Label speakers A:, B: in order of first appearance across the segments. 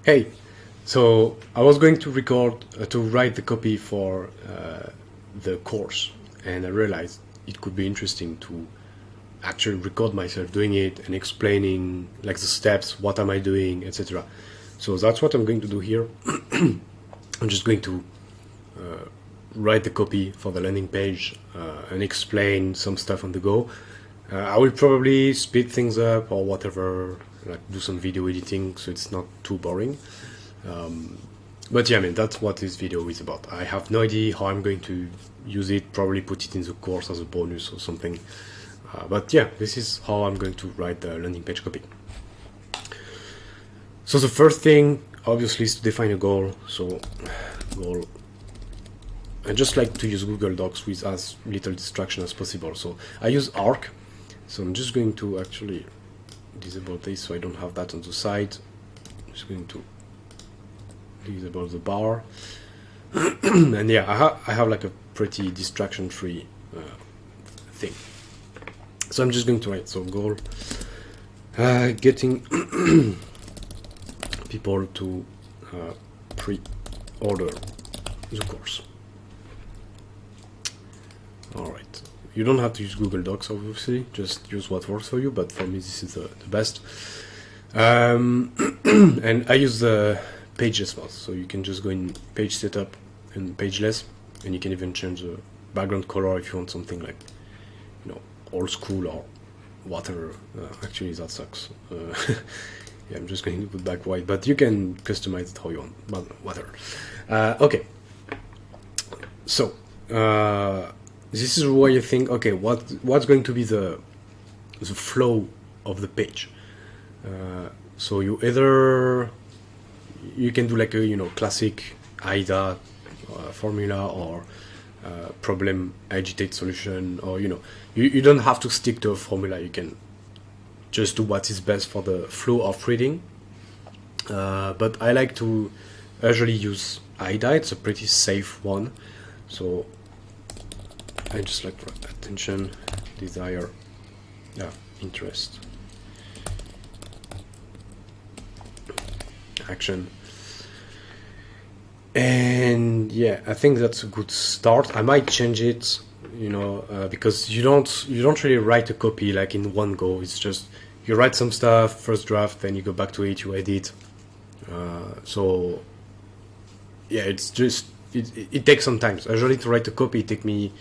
A: Hey, so I was going to write the copy for the course, and I realized it could be interesting to actually record myself doing it and explaining like the steps, what am I doing, etc. So that's what I'm going to do here. I'm just going to write the copy for the landing page and explain some stuff on the go. I will probably speed things up or whatever, like do some video editing so it's not too boring. But yeah, I mean, that's what this video is about. I have no idea how I'm going to use it, probably put it in the course as a bonus or something. But yeah, this is how I'm going to write the landing page copy. So the first thing, obviously, is to define a goal. So goal, I just like to use Google Docs with as little distraction as possible. So I use Arc. So I'm just going to actually disable this so I don't have that on the side. I'm just going to disable the bar. And yeah, I have like a pretty distraction-free thing. So I'm just going to write, so goal, getting people to pre-order the course. All right. You don't have to use Google Docs, obviously. Just use what works for you. But for me, this is the best. And I use the pageless mode, so you can just go in page setup and pageless, and you can even change the background color if you want something like, old school or whatever. Actually, that sucks. Yeah, I'm just going to put back white, but you can customize it how you want. But whatever. Okay. So. This is where you think, okay, what's going to be the flow of the page? So you can do like a classic IDA formula or problem agitate solution, or you don't have to stick to a formula. You can just do what is best for the flow of reading. But I like to usually use IDA. It's a pretty safe one. So I just like attention, desire, interest, action, and yeah, I think that's a good start. I might change it, because you don't really write a copy like in one go. It's just you write some stuff, first draft, then you go back to it, you edit. So yeah, it's just it takes some time. So usually to write a copy, it takes me.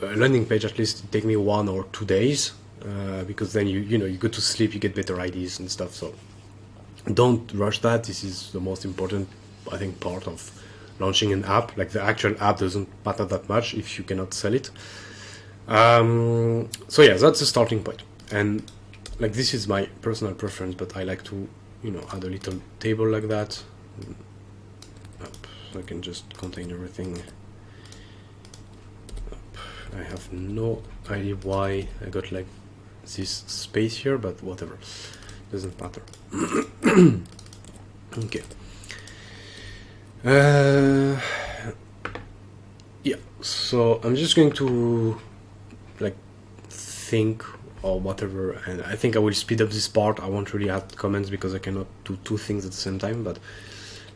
A: A landing page, at least, take me 1 or 2 days, because then you go to sleep, you get better ideas and stuff. So don't rush that. This is the most important, I think, part of launching an app. Like, the actual app doesn't matter that much if you cannot sell it. So yeah, that's the starting point. And like, this is my personal preference, but I like to add a little table like that. So I can just contain everything. I have no idea why I got like this space here, but whatever, doesn't matter. Okay. Yeah, so I'm just going to like think or whatever, and I think I will speed up this part. I won't really add comments because I cannot do two things at the same time, but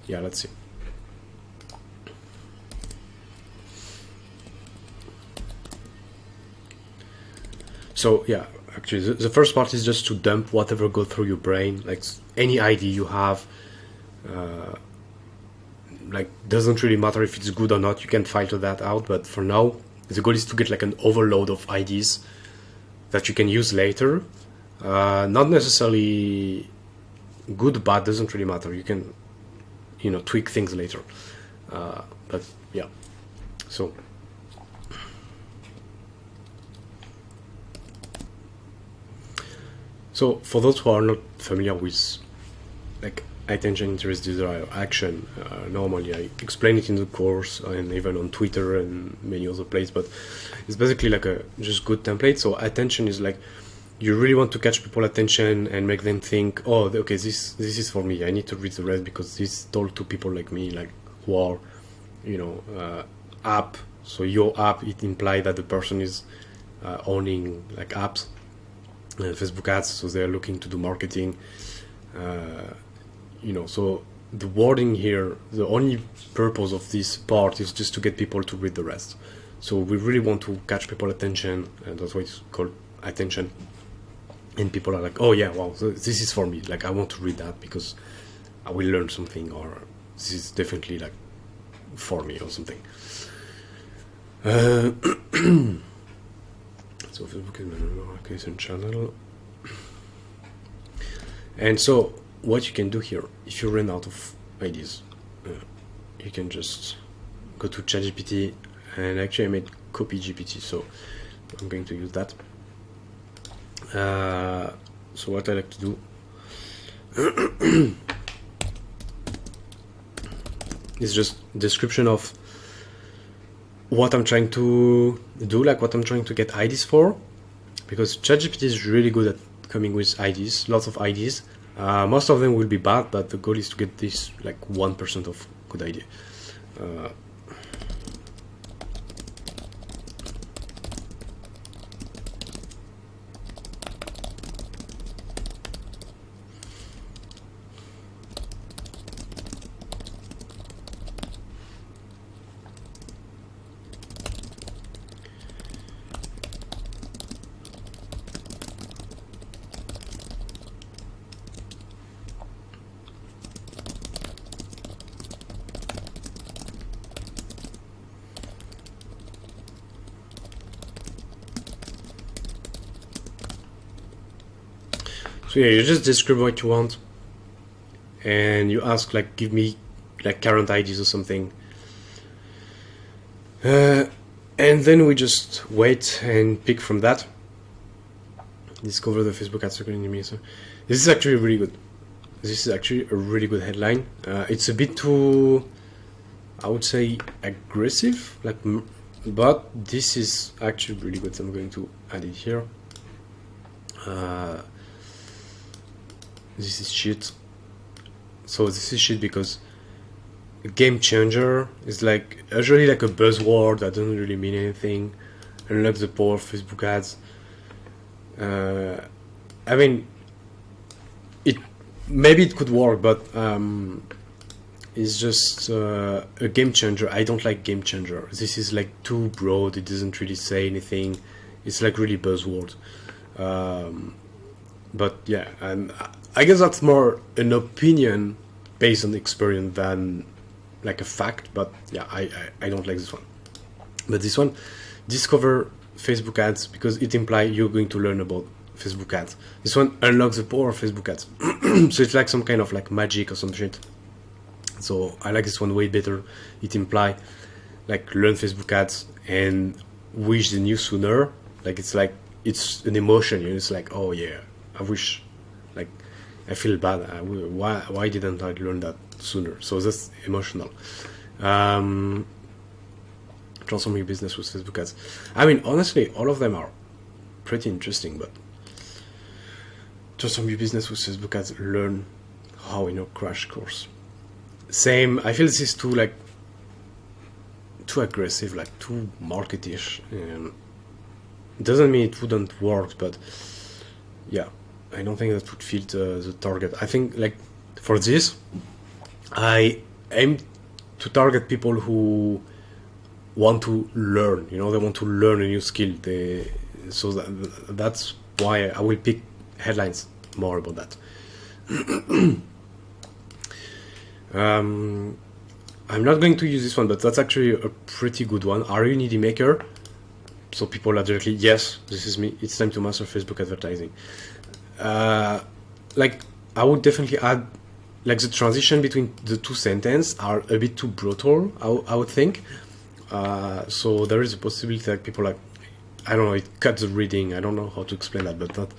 A: yeah, let's see. So yeah, actually the first part is just to dump whatever goes through your brain, like any idea you have. Like, doesn't really matter if it's good or not, you can filter that out, but for now the goal is to get like an overload of ideas that you can use later. Not necessarily good, bad, doesn't really matter. You can tweak things later, but yeah. So for those who are not familiar with like attention, interest, desire, action, normally I explain it in the course and even on Twitter and many other places, but it's basically like a just good template. So attention is like, you really want to catch people's attention and make them think, oh, okay, this is for me. I need to read the rest because this is told to people like me, like who are, app. So your app, it implies that the person is owning like apps, Facebook ads. So they're looking to do marketing. you know, so the wording here, the only purpose of this part is just to get people to read the rest. So we really want to catch people's attention, and that's why it's called attention. And people are like, oh yeah, wow, so this is for me. Like, I want to read that because I will learn something, or this is definitely like for me or something. So Facebook is my marketing channel. And so what you can do here, if you run out of ideas, you can just go to ChatGPT, and actually I made copy GPT, so I'm going to use that. So what I like to do is just description of what I'm trying to do, like what I'm trying to get ideas for, because ChatGPT is really good at coming with ideas, lots of ideas. Most of them will be bad, but the goal is to get this like 1% of good idea. So yeah, you just describe what you want, and you ask like, give me like current ideas or something, and then we just wait and pick from that. Discover the Facebook ads in me. So this is actually really good. This is actually a really good headline. It's a bit too, I would say, aggressive, like, but this is actually really good. So I'm going to add it here. This is shit. So this is shit because a game changer is like usually like a buzzword that doesn't really mean anything. Unlock the power of Facebook ads. I mean, maybe it could work, but it's just a game changer. I don't like game changer. This is like too broad. It doesn't really say anything. It's like really buzzword. But yeah, and I guess that's more an opinion based on experience than like a fact. But yeah, I don't like this one. But this one, discover Facebook ads, because it implies you're going to learn about Facebook ads. This one unlocks the power of Facebook ads. So it's like some kind of like magic or some shit. So I like this one way better. It implies like learn Facebook ads and wish the news sooner. Like it's an emotion. You know? It's like, oh yeah, I wish, like I feel bad. Why didn't I learn that sooner? So that's emotional. Transform your business with Facebook ads. I mean, honestly, all of them are pretty interesting, but transform your business with Facebook ads, learn how in a crash course. Same, I feel this is too aggressive, like too marketish. Doesn't mean it wouldn't work, but yeah, I don't think that would fit the target. I think like for this, I aim to target people who want to learn. You know, they want to learn a new skill. So that's why I will pick headlines more about that. I'm not going to use this one, but that's actually a pretty good one. Are you an indie maker? So people are directly, yes, this is me. It's time to master Facebook advertising. Like I would definitely add, like the transition between the two sentences are a bit too brutal, I would think. So there is a possibility that people like, I don't know, it cuts the reading. I don't know how to explain that, but that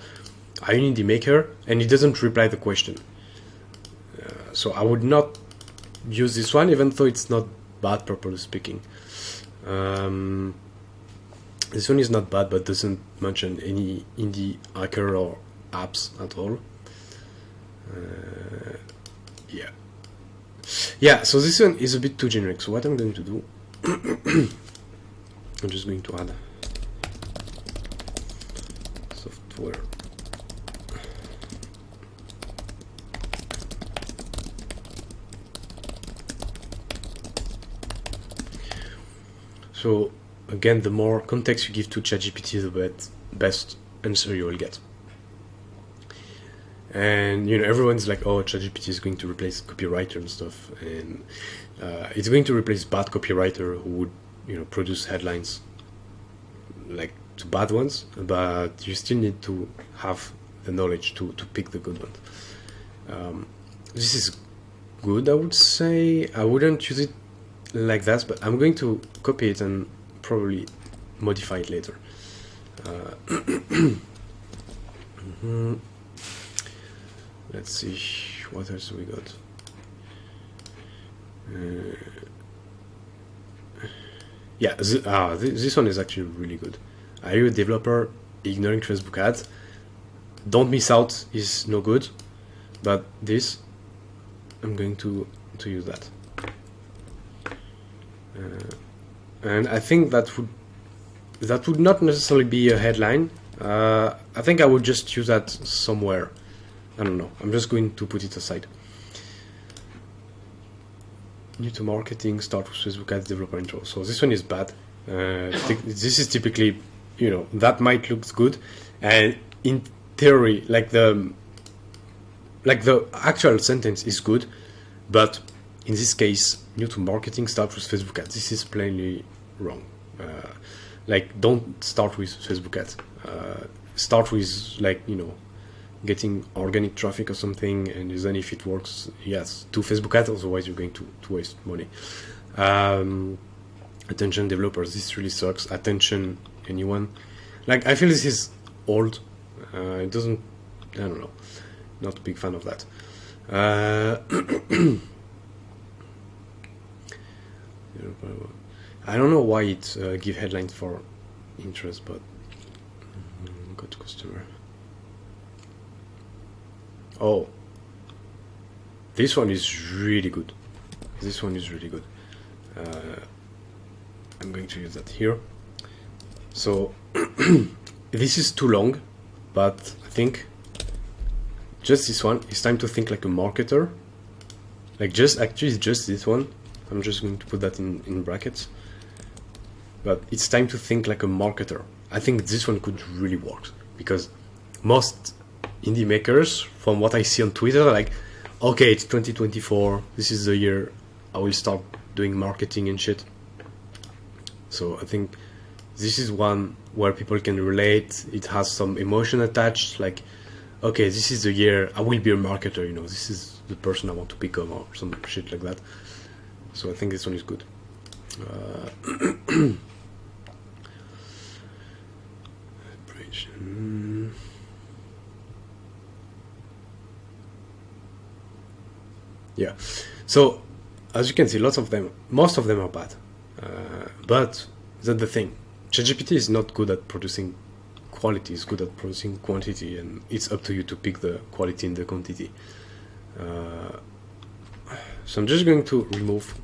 A: are you an indie maker? And it doesn't reply the question. So I would not use this one, even though it's not bad, properly speaking. This one is not bad, but doesn't mention any indie hacker or apps at all. Yeah, so this one is a bit too generic. So what I'm going to do, I'm just going to add software So again, the more context you give to ChatGPT, the best answer you will get. And everyone's like, oh, ChatGPT is going to replace copywriter and stuff, and it's going to replace bad copywriter who would produce headlines like to bad ones, but you still need to have the knowledge to pick the good one. This is good, I would say. I wouldn't use it like that, but I'm going to copy it and probably modify it later. Let's see, what else we got? Yeah, this one is actually really good. Are you a developer ignoring Facebook ads? Don't miss out is no good, but this, I'm going to use that. And I think that would not necessarily be a headline. I think I would just use that somewhere. I don't know. I'm just going to put it aside. New to marketing, start with Facebook ads, developer intro. So this one is bad. This is typically, that might look good, and in theory, like the actual sentence is good, but in this case, new to marketing, start with Facebook ads. This is plainly wrong. Don't start with Facebook ads. Start with getting organic traffic or something, and then if it works, yes, to Facebook ads. Otherwise, you're going to waste money. Attention developers, this really sucks. Attention anyone. I feel this is old. It doesn't. I don't know. Not a big fan of that. I don't know why it give headlines for interest, but go to customer. Oh, this one is really good. This one is really good. I'm going to use that here. So this is too long, but I think just this one. It's time to think like a marketer. Just this one. I'm just going to put that in brackets. But it's time to think like a marketer. I think this one could really work, because most indie makers, from what I see on Twitter, are like, okay, it's 2024, this is the year I will start doing marketing and shit. So I think this is one where people can relate. It has some emotion attached, like, okay, this is the year I will be a marketer, this is the person I want to become, or some shit like that. So I think this one is good. Yeah, so as you can see, most of them are bad, but that's the thing. ChatGPT is not good at producing quality, it's good at producing quantity, and it's up to you to pick the quality and the quantity. So I'm just going to remove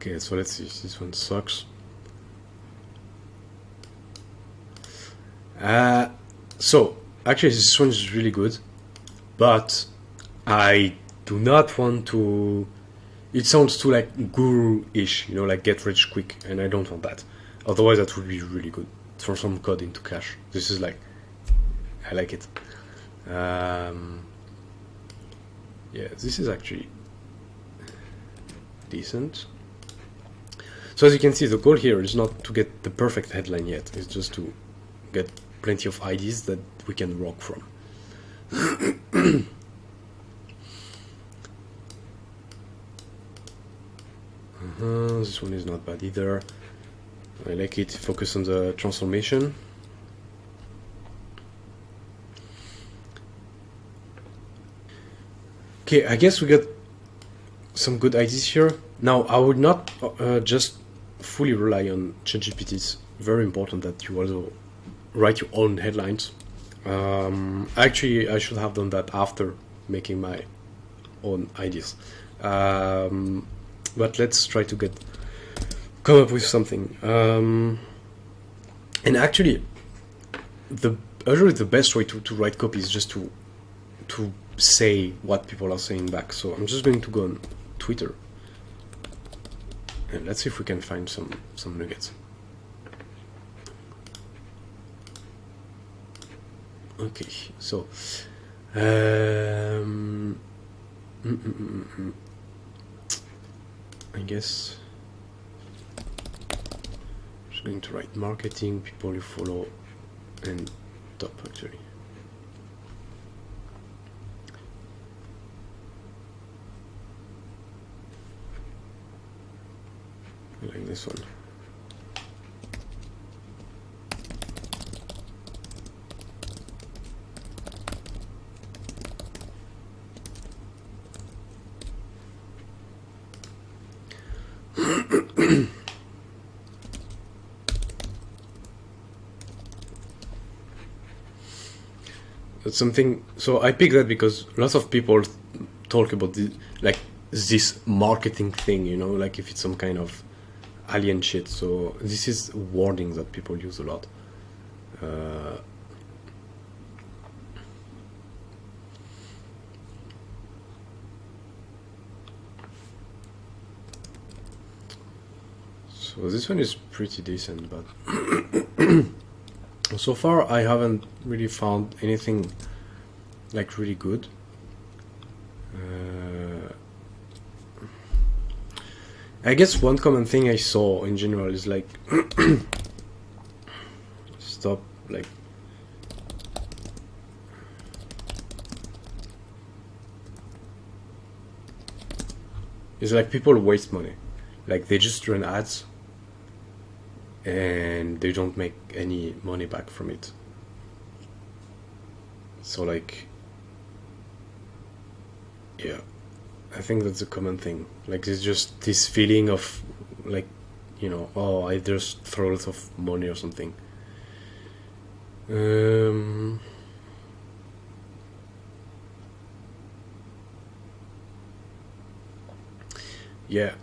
A: okay, so let's see. This one sucks. So actually, this one is really good, but I do not want to. It sounds too like guru-ish, like get rich quick, and I don't want that. Otherwise, that would be really good. Throw some code into cash. This is I like it. Yeah, this is actually decent. So as you can see, the goal here is not to get the perfect headline yet. It's just to get plenty of ideas that we can work from. This one is not bad either. I like it. Focus on the transformation. Okay, I guess we got some good ideas here. Now, I would not just fully rely on ChatGPT. It's very important that you also write your own headlines. Actually, I should have done that after making my own ideas. But let's try to come up with something. And actually, usually the best way to write copy is just to say what people are saying back. So I'm just going to go on Twitter and let's see if we can find some nuggets. Okay, so I guess I'm just going to write marketing, people you follow, and top actually. I like this one. That's something. So I picked that because lots of people talk about this marketing thing, you know, like if it's some kind of alien shit. So this is wording that people use a lot. So this one is pretty decent, but so far I haven't really found anything like really good. I guess one common thing I saw in general is like stop like it's like people waste money, like they just run ads and they don't make any money back from it. So like, yeah, I think that's a common thing. Like it's just this feeling of like, you know, oh, I just throw lots of money or something. Yeah,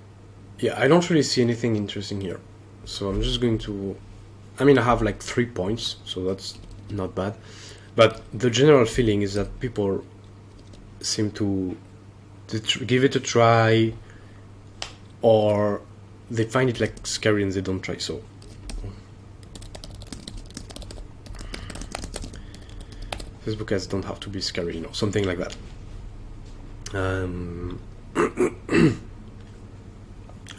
A: I don't really see anything interesting here. So I'm just going to, I mean, I have like 3 points, so that's not bad. But the general feeling is that people seem to give it a try, or they find it like scary and they don't try. So Facebook ads don't have to be scary, you know, something like that.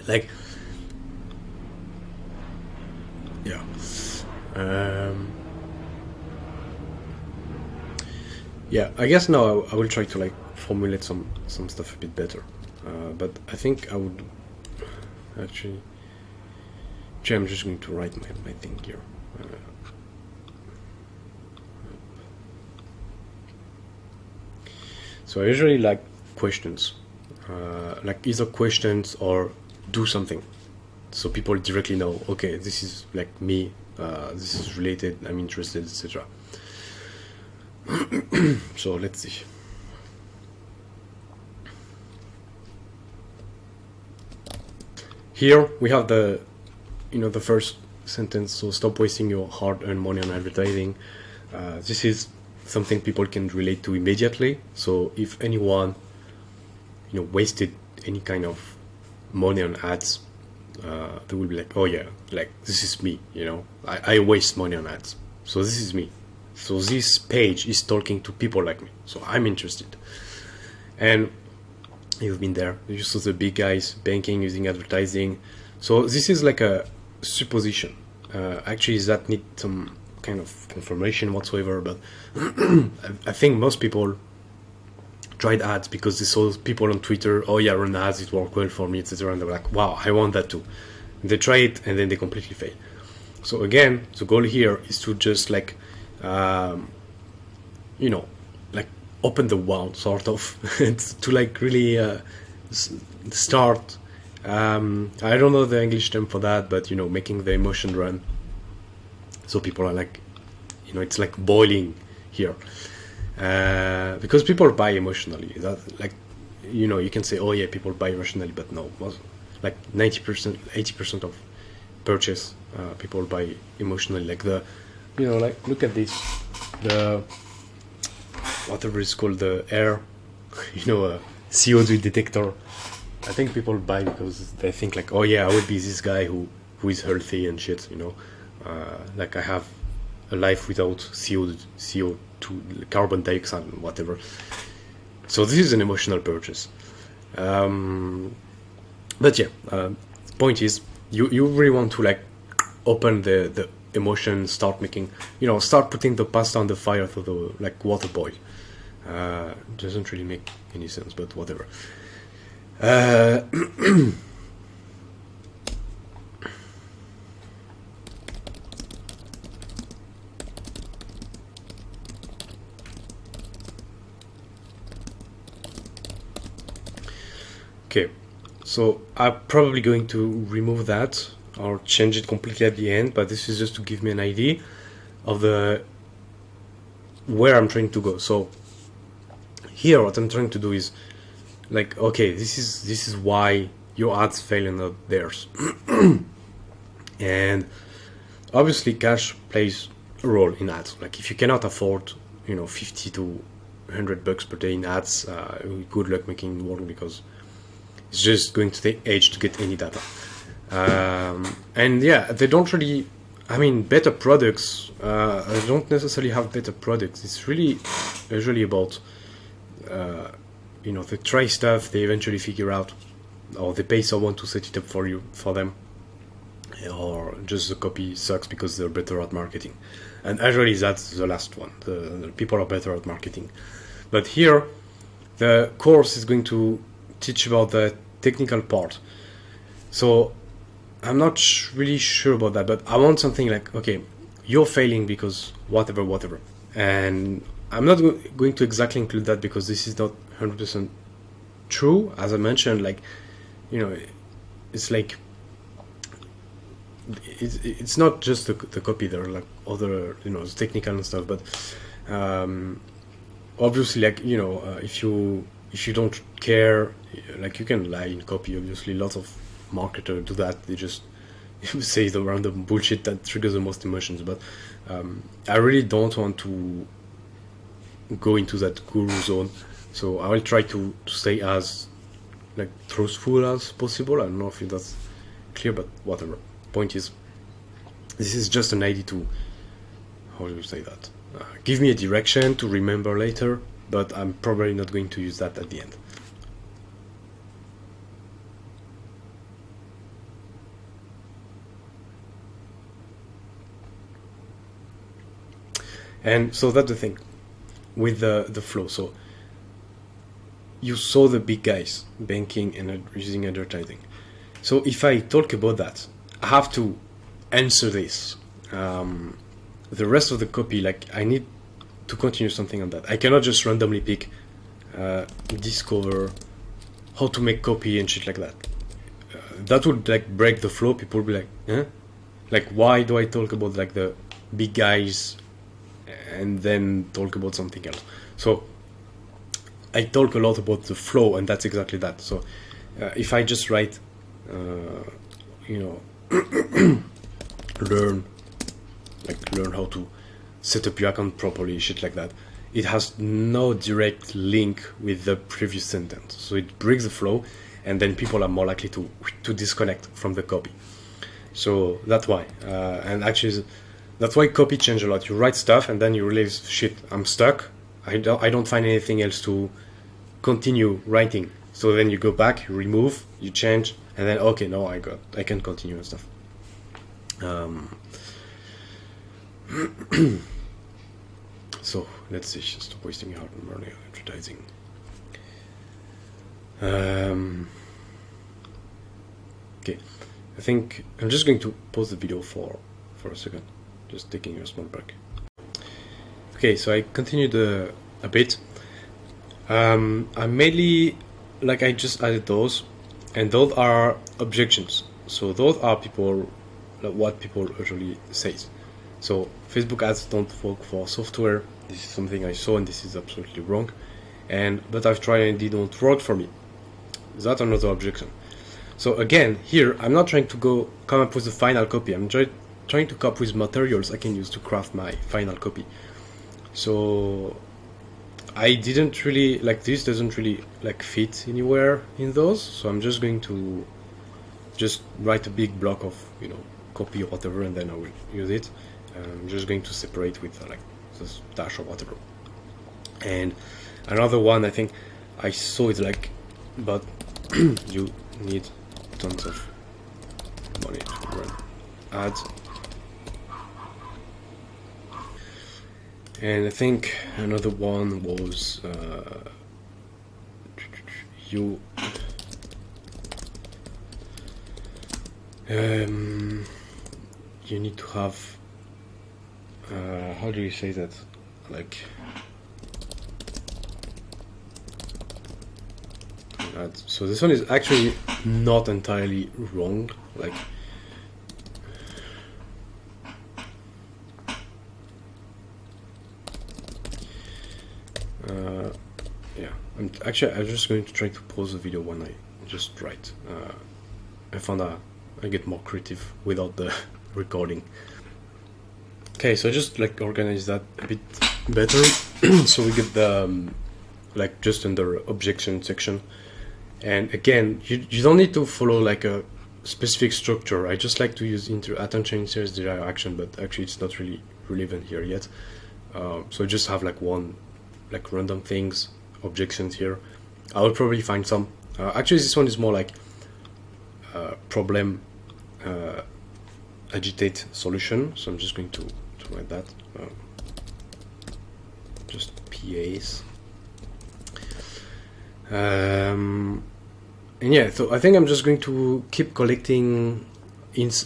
A: Like, yeah. Yeah, I guess now I will try to like formulate some stuff a bit better. But I think I would actually I'm just going to write my thing here. So I usually like questions, like either questions or do something, so people directly know, okay, this is like me, this is related, I'm interested, etc. So let's see. Here we have the first sentence. So stop wasting your hard-earned money on advertising. This is something people can relate to immediately. So if anyone wasted any kind of money on ads, they will be like, oh yeah, like this is me, I waste money on ads, so this is me. So this page is talking to people like me, so I'm interested. And you've been there, you saw the big guys banking using advertising. So this is like a supposition. Actually, that need some kind of confirmation whatsoever, but I think most people tried ads because they saw people on Twitter, oh yeah, run ads, it worked well for me, etc. And they were like, wow, I want that too. And they try it and then they completely fail. So again, the goal here is to just like, like open the wow, sort of. It's to like really start. I don't know the English term for that, but making the emotion run. So people are like, it's like boiling here, because people buy emotionally. That like, you can say, oh yeah, people buy emotionally, but no, like 90%, 80% of purchase, people buy emotionally. Like like look at this, the whatever is called the air, CO2 detector. I think people buy because they think like, oh yeah, I would be this guy who is healthy and shit. Like I have a life without CO2, carbon dioxide, and whatever. So this is an emotional purchase. But yeah, point is, you really want to like open the emotion, start making, start putting the pasta on the fire to the like water boil. Doesn't really make any sense, but whatever. Okay, so I'm probably going to remove that or change it completely at the end, but this is just to give me an idea of the where I'm trying to go. So here what I'm trying to do is like, okay, this is why your ads fail and not theirs. And obviously cash plays a role in ads. Like if you cannot afford 50 to $100 per day in ads, good luck making it work, because it's just going to take age to get any data. And yeah, they don't really, better products, I don't necessarily have better products. It's really usually about, they try stuff, they eventually figure out, or they pay someone to set it up for them, or just the copy sucks because they're better at marketing. And usually that's the last one. The people are better at marketing. But here, the course is going to teach about the technical part. So I'm not really sure about that, but I want something like, okay, you're failing because whatever. And I'm not going to exactly include that because this is not 100% true. As I mentioned, like, it's like, it's not just the copy. There are like other, technical and stuff, but obviously, like, if you don't care, like, you can lie in copy. Obviously, lots of marketers do that. They just say the random bullshit that triggers the most emotions. But I really don't want to go into that guru zone. So I will try to stay as like truthful as possible. I don't know if that's clear, but whatever. Point is, this is just an idea to, how do you say that? Give me a direction to remember later, but I'm probably not going to use that at the end. And so that's the thing with the flow. So you saw the big guys, banking and using advertising. So if I talk about that, I have to answer this. The rest of the copy, like, I need to continue something on that. I cannot just randomly pick discover how to make copy and shit like that. That would like break the flow. People would be like, huh? Like, why do I talk about like the big guys and then talk about something else? So I talk a lot about the flow, and that's exactly that. So if I just write, learn how to set up your account properly, shit like that, it has no direct link with the previous sentence. So it breaks the flow, and then people are more likely to disconnect from the copy. So that's why. And actually, that's why copy change a lot. You write stuff, and then you realize, shit, I'm stuck. I don't find anything else to continue writing. So then you go back, you remove, you change, and then, okay, no, I can continue and stuff. So let's see, stop wasting your hard money on advertising. Okay, I think I'm just going to pause the video for a second, just taking a small break. Okay, so I continued a bit, I mainly, like, I just added those, and those are objections. So those are people, like, what people usually say. So Facebook ads don't work for software. This is something I saw, and this is absolutely wrong. But I've tried and it didn't work for me. That's another objection. So again, here I'm not trying to come up with a final copy. I'm trying to come up with materials I can use to craft my final copy. So I didn't really like this. Doesn't really like fit anywhere in those. So I'm just going to just write a big block of copy or whatever, and then I will use it. I'm just going to separate with like this dash or whatever. And another one I think I saw it like, but you need tons of money to run ads. And I think another one was you need to have how do you say that, like so this one is actually not entirely wrong, like yeah, I'm just going to try to pause the video when I just write. I found I get more creative without the recording. Okay, so just like organize that a bit better. So we get the like just under objection section. And again, you don't need to follow like a specific structure. I just like to use attention, series, desire, action, but actually it's not really relevant here yet. So just have like one like random things, objections here. I will probably find some. Actually, this one is more like problem, agitate, solution. So I'm just going to write that. Just PAs. And yeah, so I think I'm just going to keep collecting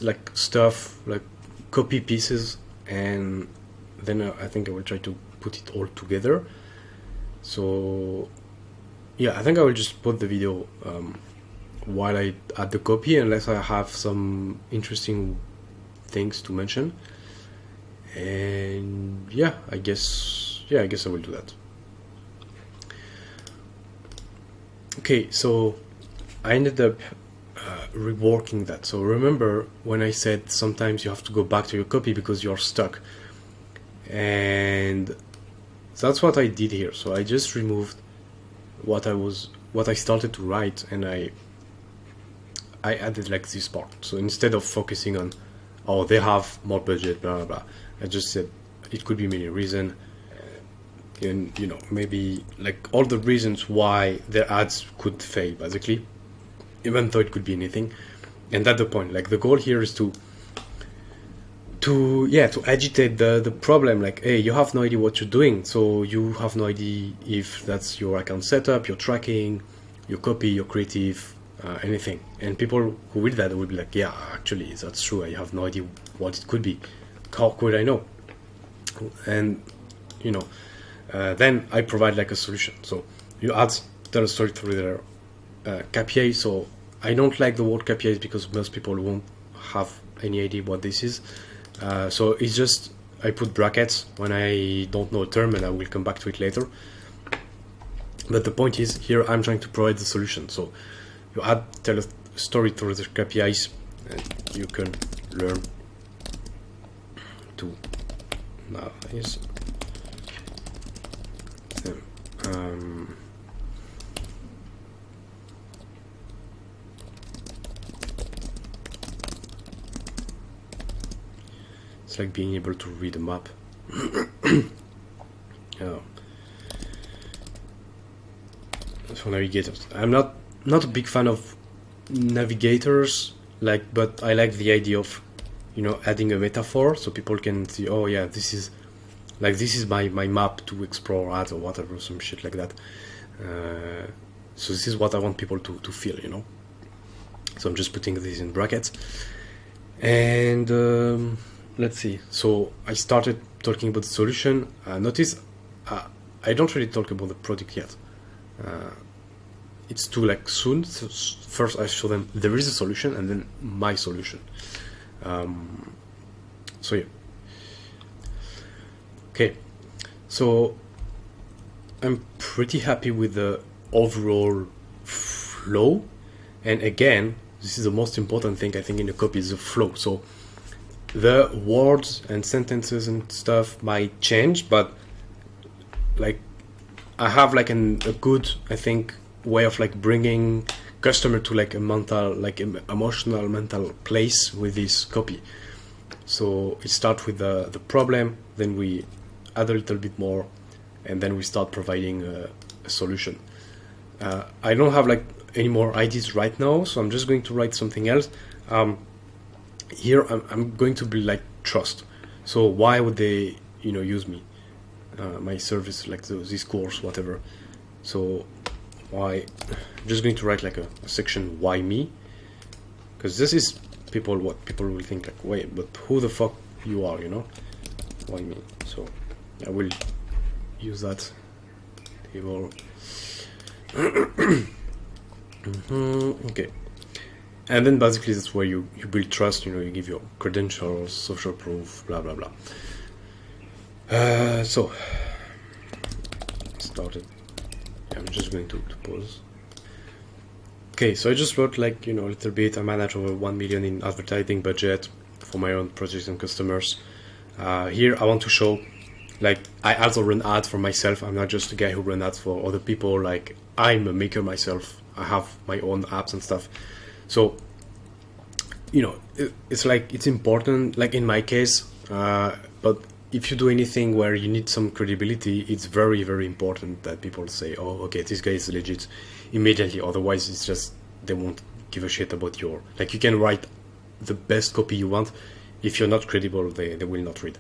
A: like stuff, like copy pieces, and then I think I will try to put it all together. So yeah, I think I will just put the video while I add the copy, unless I have some interesting things to mention. And yeah, I guess I will do that. Okay, so I ended up reworking that. So remember when I said sometimes you have to go back to your copy because you're stuck, and that's what I did here. So I just removed what I started to write, and I added like this part. So instead of focusing on, oh, they have more budget, blah blah blah, I just said it could be many reasons, and maybe like all the reasons why their ads could fail, basically, even though it could be anything. And that's the point. Like the goal here is to agitate the problem. Like, hey, you have no idea what you're doing, so you have no idea if that's your account setup, your tracking, your copy, your creative, anything. And people who read that will be like, yeah, actually that's true, I have no idea what it could be, how could I know? And then I provide like a solution. So you tell a story through their KPI. So I don't like the word KPIs because most people won't have any idea what this is. So it's just I put brackets when I don't know a term, and I will come back to it later. But the point is, here I'm trying to provide the solution. So you tell a story through the KPIs, and you can learn to analyze them. It's like being able to read a map. For navigators, I'm not a big fan of navigators, but I like the idea of adding a metaphor so people can see, oh yeah, this is my map to explore ads or whatever, some shit like that. So this is what I want people to feel, So I'm just putting this in brackets. And let's see. So I started talking about the solution. Notice I don't really talk about the product yet. it's too like soon. So first I show them there is a solution and then my solution. So yeah. Okay, so I'm pretty happy with the overall flow, and again, this is the most important thing I think in the copy is the flow. So the words and sentences and stuff might change, but like I have like a good, I think, way of like bringing customer to like a mental, like emotional mental place with this copy. So it starts with the problem, then we add a little bit more, and then we start providing a solution. I don't have like any more ideas right now, so I'm just going to write something else. Here I'm going to be like trust. So why would they, use me, my service, like this course, whatever. So why? I'm just going to write like a section why me, because this is what people will think like, wait, but who the fuck you are, why me? So I will use that table. Okay, and then basically that's where you build trust. You give your credentials, social proof, blah blah blah. So started. I'm just going to pause. Okay, so I just wrote like a little bit. I manage over 1 million in advertising budget for my own projects and customers. Here I want to show, like, I also run ads for myself. I'm not just a guy who runs ads for other people. Like, I'm a maker myself. I have my own apps and stuff. So, it's like, it's important, like in my case, but if you do anything where you need some credibility, it's very, very important that people say, oh, okay, this guy is legit immediately. Otherwise, it's just, they won't give a shit about your, like, you can write the best copy you want. If you're not credible, they will not read.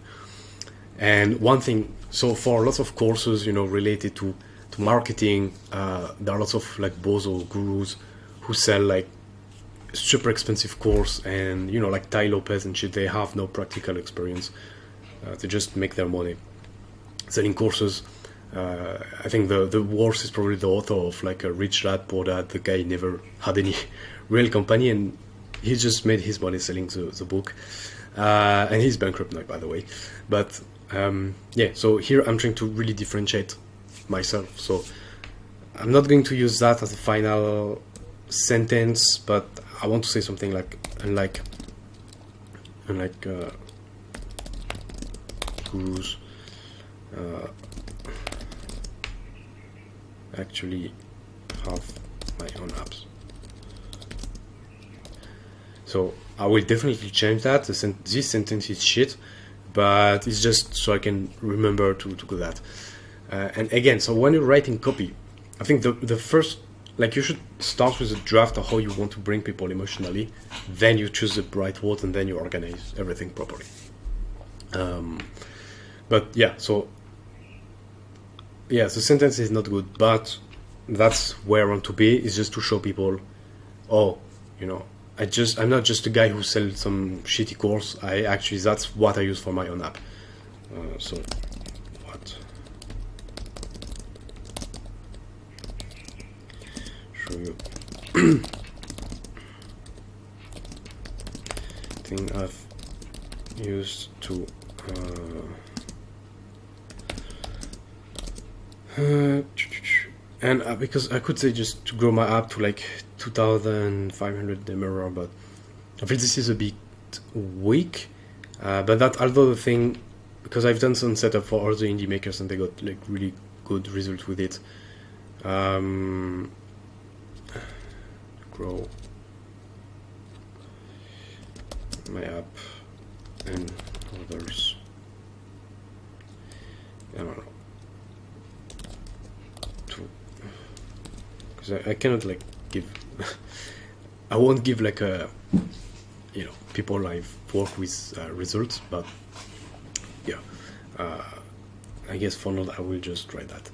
A: And one thing, so for lots of courses, related to marketing, there are lots of like bozo gurus who sell like super expensive course, and like Tai Lopez and shit, they have no practical experience. They just make their money selling courses. I think the worst is probably the author of like a Rich Dad Poor Dad. The guy never had any real company, and he just made his money selling the book. And he's bankrupt now, by the way. But yeah, so here I'm trying to really differentiate myself. So I'm not going to use that as a final sentence, but I want to say something like unlike gurus actually have my own apps. So I will definitely change that. This sentence is shit, but it's just so I can remember to do that. And again, so when you're writing copy, I think the first, like, you should start with a draft of how you want to bring people emotionally, then you choose the right words, and then you organize everything properly. But yeah, so yeah, the sentence is not good, but that's where I want to be, is just to show people, oh, I'm not just a guy who sells some shitty course. That's what I use for my own app. So what? Show you thing I've used to and because I could say just to grow my app to like 2,500 MRR, but I feel this is a bit weak. But that although the thing, because I've done some setup for other indie makers and they got like really good results with it. Grow my app and others. I don't know. Because I cannot like give I won't give like a people I've worked with results, but yeah, I guess for now I will just try that.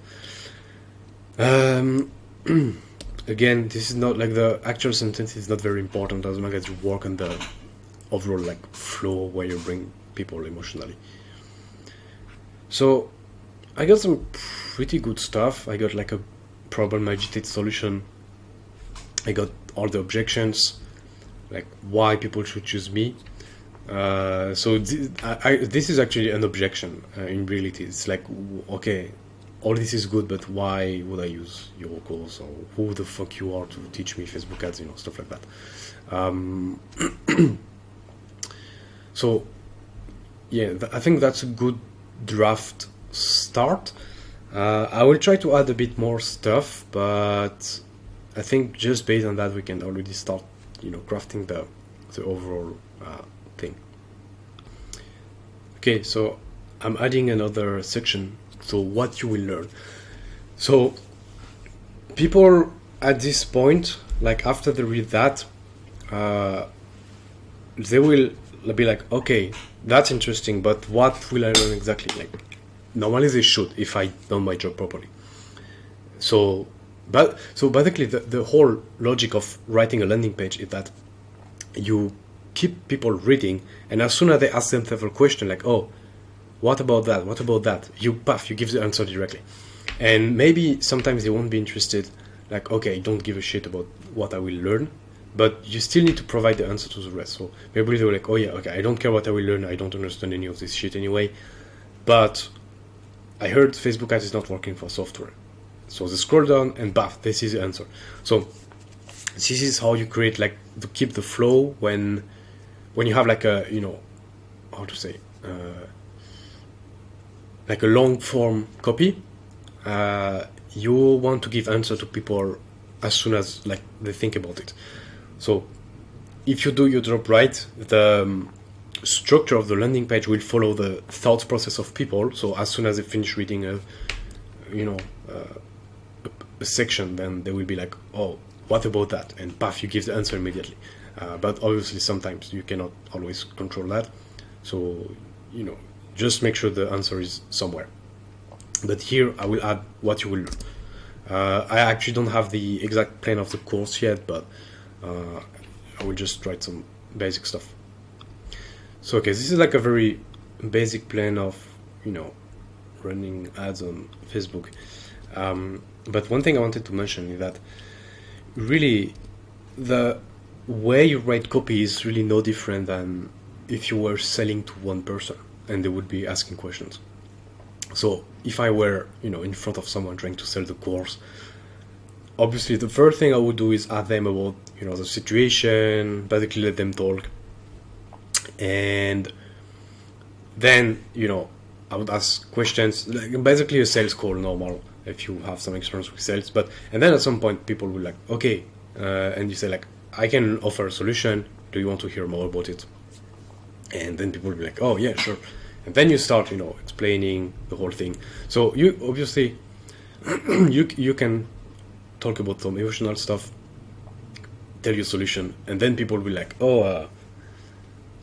A: Again, this is not like the actual sentence is not very important as long as you work on the overall like flow where you bring people emotionally. So I got some pretty good stuff. I got like a problem agitated solution. I got all the objections, like why people should choose me. So this is actually an objection in reality. It's like, okay, all this is good, but why would I use your course, or who the fuck you are to teach me Facebook ads, stuff like that. So yeah, I think that's a good draft start. I will try to add a bit more stuff, but I think just based on that we can already start, crafting the overall thing. Okay, so I'm adding another section. So what you will learn. So people at this point, like after they read that, they will be like, okay, that's interesting, but what will I learn exactly? Like normally they should, if I done my job properly. So basically the whole logic of writing a landing page is that you keep people reading, and as soon as they ask themselves a question like, oh, what about that? What about that? You give the answer directly. And maybe sometimes they won't be interested, like, okay, don't give a shit about what I will learn, but you still need to provide the answer to the rest. So maybe they were like, oh yeah, okay, I don't care what I will learn, I don't understand any of this shit anyway, but I heard Facebook ads is not working for software. So they scroll down and this is the answer. So this is how you create, like, to keep the flow when you have like a, how to say, like a long form copy. You want to give answer to people as soon as like they think about it. So if you do your job right, the structure of the landing page will follow the thought process of people. So as soon as they finish reading a section, then they will be like, oh, what about that? And you give the answer immediately. But obviously sometimes you cannot always control that. So, just make sure the answer is somewhere. But here I will add what you will learn. I actually don't have the exact plan of the course yet, but I will just write some basic stuff. So okay, this is like a very basic plan of, running ads on Facebook. But one thing I wanted to mention is that really the way you write copy is really no different than if you were selling to one person and they would be asking questions. So if I were, in front of someone trying to sell the course, obviously the first thing I would do is ask them about, the situation, basically let them talk. And then, I would ask questions, like basically a sales call, normal, if you have some experience with sales. And then at some point people will like, okay, and you say like, I can offer a solution. Do you want to hear more about it? And then people will be like, oh yeah, sure. And then you start, explaining the whole thing. So you obviously, you can talk about some emotional stuff, tell your solution, and then people will be like, oh,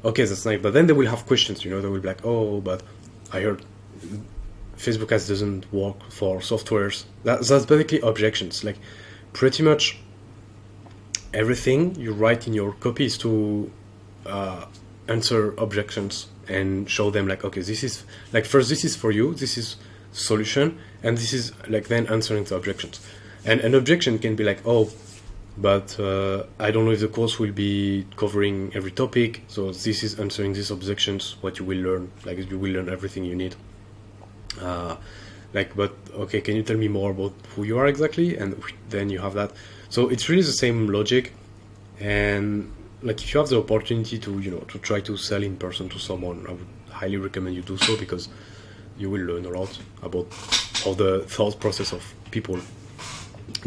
A: okay, that's nice. But then they will have questions, they will be like, oh, but I heard Facebook ads doesn't work for softwares. That's basically objections. Like pretty much everything you write in your copy is to answer objections and show them like, okay, this is like, first this is for you, this is solution, and this is like then answering the objections. And an objection can be like, oh, but I don't know if the course will be covering every topic, so this is answering these objections, what you will learn, like you will learn everything you need. But okay, can you tell me more about who you are exactly? And then you have that. So it's really the same logic. And like if you have the opportunity to, to try to sell in person to someone, I would highly recommend you do so, because you will learn a lot about how the thought process of people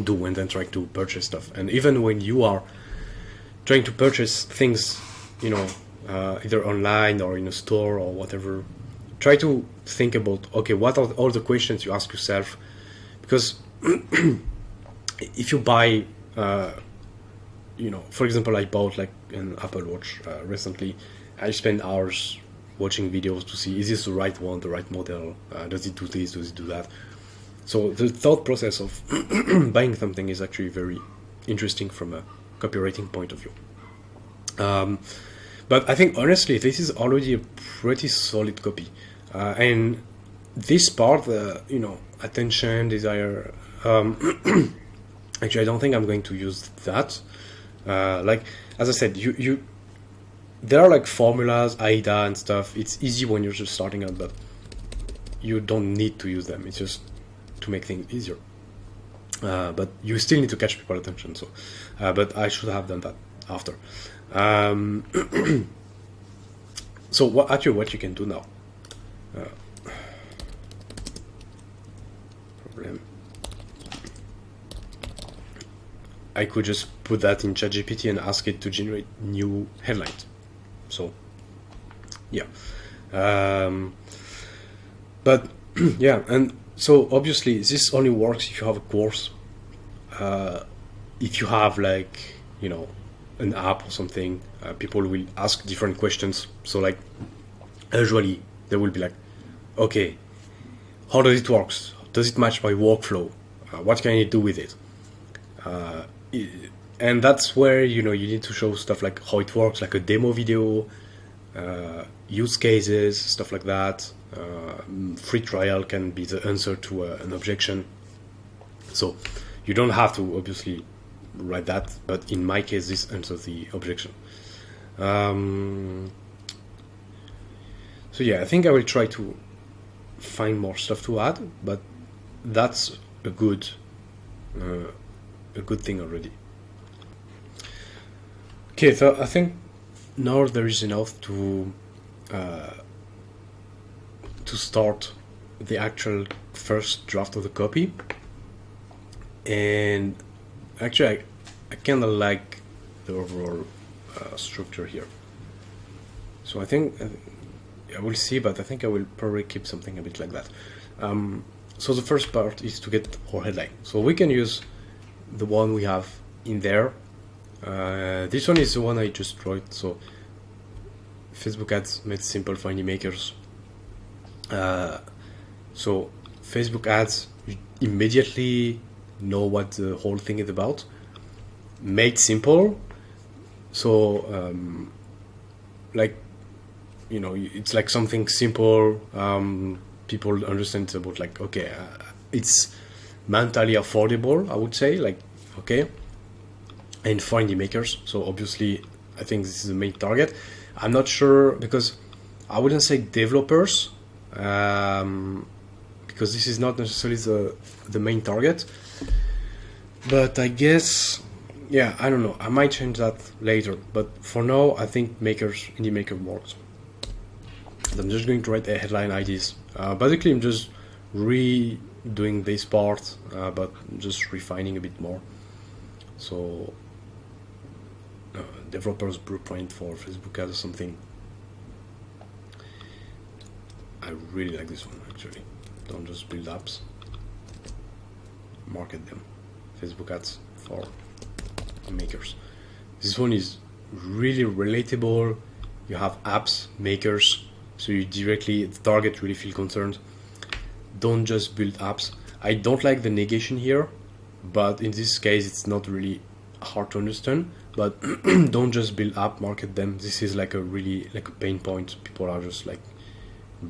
A: do when they try to purchase stuff. And even when you are trying to purchase things, either online or in a store or whatever, try to think about, okay, what are all the questions you ask yourself? Because if you buy, for example, I bought like an Apple Watch recently. I spent hours watching videos to see, is this the right one, the right model? Does it do this? Does it do that? So the thought process of buying something is actually very interesting from a copywriting point of view. But I think honestly, this is already a pretty solid copy. And this part, attention, desire, Actually, I don't think I'm going to use that. Like as I said, you there are like formulas, AIDA and stuff. It's easy when you're just starting out, but you don't need to use them. It's just to make things easier. But you still need to catch people's attention. So, but I should have done that after. So what you can do now? Problem. I could just put that in ChatGPT and ask it to generate new headlines. So, yeah. But yeah, and so obviously this only works if you have a course. If you have like, you know, an app or something, people will ask different questions. So like, usually they will be like, okay, how does it work? Does it match my workflow? What can I do with it? And that's where, you know, you need to show stuff like how it works, like a demo video, use cases, stuff like that. Free trial can be the answer to an objection. So you don't have to obviously write that, but in my case, this answers the objection. So yeah, I think I will try to find more stuff to add, but that's a good thing already. Okay, so I think now there is enough to start the actual first draft of the copy. And actually, I kind of like the overall structure here. So I think I will see, but I think I will probably keep something a bit like that. So the first part is to get our headline. So we can use the one we have in there. This one is the one I just wrote. So Facebook ads made simple for indie makers. So Facebook ads, you immediately know what the whole thing is about. Made simple. So like, you know, it's like something simple. People understand it's about like, okay, it's mentally affordable, I would say, like, okay, and for indie makers. So obviously I think this is the main target. I'm not sure, because I wouldn't say developers, because this is not necessarily the main target, but I guess, yeah, I don't know, I might change that later, but for now I think indie maker works. I'm just going to write a headline IDs. Basically I'm just redoing this part, but just refining a bit more. So developers blueprint for Facebook ads or something. I really like this one actually. Don't just build apps, market them. Facebook ads for makers. This one is really relatable. You have apps, makers, so you directly, the target really feel concerned. Don't just build apps. I don't like the negation here, but in this case it's not really hard to understand. But don't just build app, market them. This is like a really like a pain point. People are just like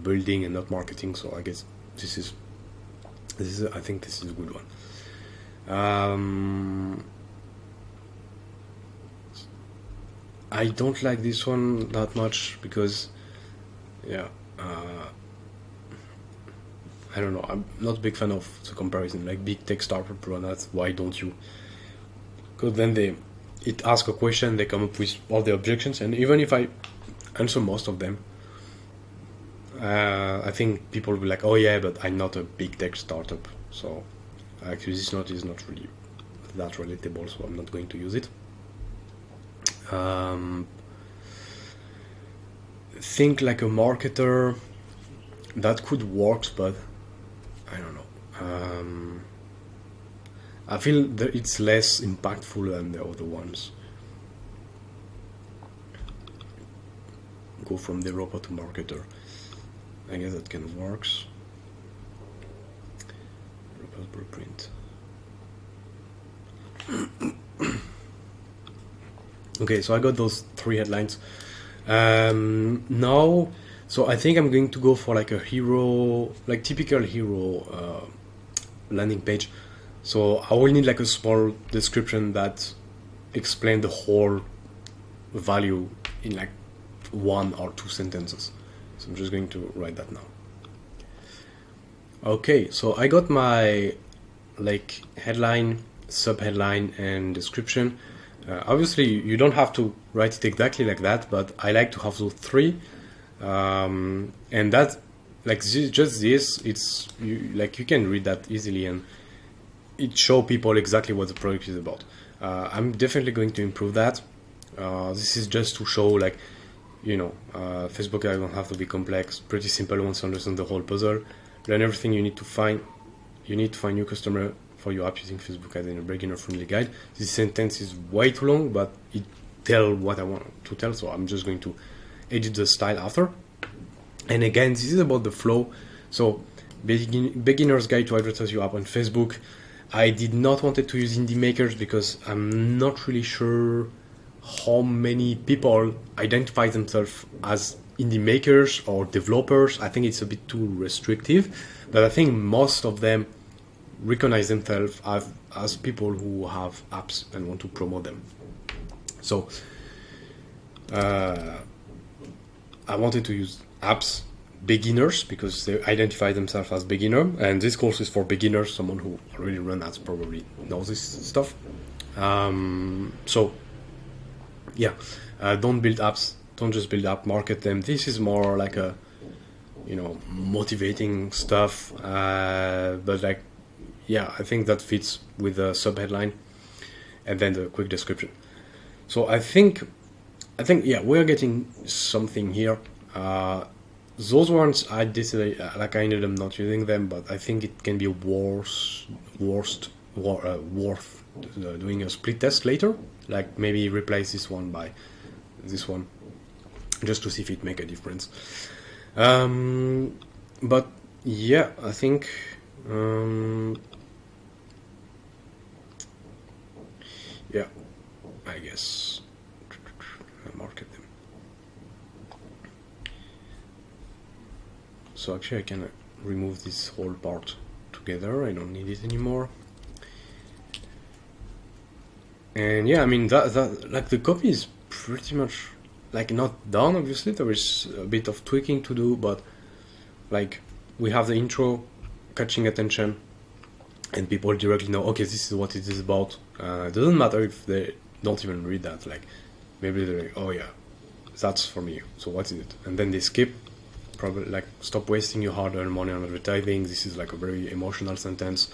A: building and not marketing. So I guess this is I think this is a good one. I don't like this one that much because, yeah, I don't know. I'm not a big fan of the comparison. Like big tech startup run ads. Why don't you? Because then it asks a question, they come up with all the objections, and even if I answer most of them, I think people will be like, oh yeah, but I'm not a big tech startup. So actually this note is not really that relatable, so I'm not going to use it. Think like a marketer, that could work, but I don't know. I feel that it's less impactful than the other ones. Go from developer to marketer. I guess that kind of works. Developer's blueprint. Okay, so I got those 3 headlines. Now, so I think I'm going to go for like a hero, like typical hero landing page. So I will need like a small description that explain the whole value in like 1 or 2 sentences. So I'm just going to write that now. Okay, so I got my like headline, sub-headline, and description. Obviously, you don't have to write it exactly like that, but I like to have those 3. And that, like just this, it's you can read that easily, and it show people exactly what the product is about. I'm definitely going to improve that. This is just to show like, Facebook ads don't have to be complex, pretty simple once you understand the whole puzzle. Learn everything you need to find. You need to find new customer for your app using Facebook ads in a beginner-friendly guide. This sentence is way too long, but it tells what I want to tell, so I'm just going to edit the style after. And again, this is about the flow. So, beginner's guide to advertise your app on Facebook. I did not want to use indie makers because I'm not really sure how many people identify themselves as indie makers or developers. I think it's a bit too restrictive, but I think most of them recognize themselves as people who have apps and want to promote them. So I wanted to use apps beginners because they identify themselves as beginner, and this course is for beginners. Someone who already run ads probably knows this stuff. So yeah, don't build apps, don't just build app, market them. This is more like a motivating stuff, but like, yeah, I think that fits with the sub headline and then the quick description. So I think yeah, we're getting something here. Those ones I decided, I ended up not using them, but I think it can be worth doing a split test later. Like maybe replace this one by this one, just to see if it make a difference. But yeah, I think yeah, I guess I market them. So actually I can remove this whole part together. I don't need it anymore. And yeah, I mean that like the copy is pretty much like not done. Obviously there is a bit of tweaking to do, but like we have the intro catching attention and people directly know, okay, this is what it is about. It doesn't matter if they don't even read that. Like maybe they're like, oh yeah, that's for me, so what is it? And then they skip. Probably like, stop wasting your hard-earned money on advertising. This is like a very emotional sentence,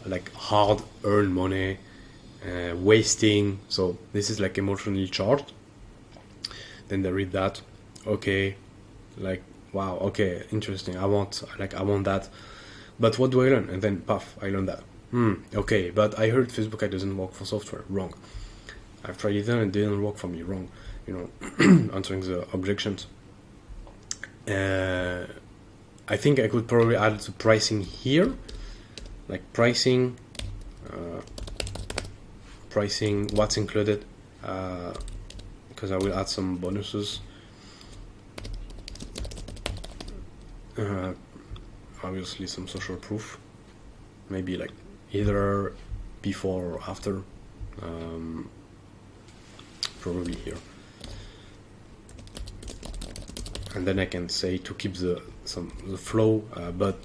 A: like hard-earned money, wasting. So this is like emotionally charged. Then they read that, okay, like wow, okay, interesting. I want that, but what do I learn? And then puff, I learned that. Okay, but I heard Facebook ad doesn't work for software. Wrong. I've tried it and it didn't work for me. Wrong. Answering the objections. I think I could probably add the pricing here, like pricing, what's included, because I will add some bonuses. Obviously some social proof, maybe like either before or after, probably here. And then I can say to keep the flow, but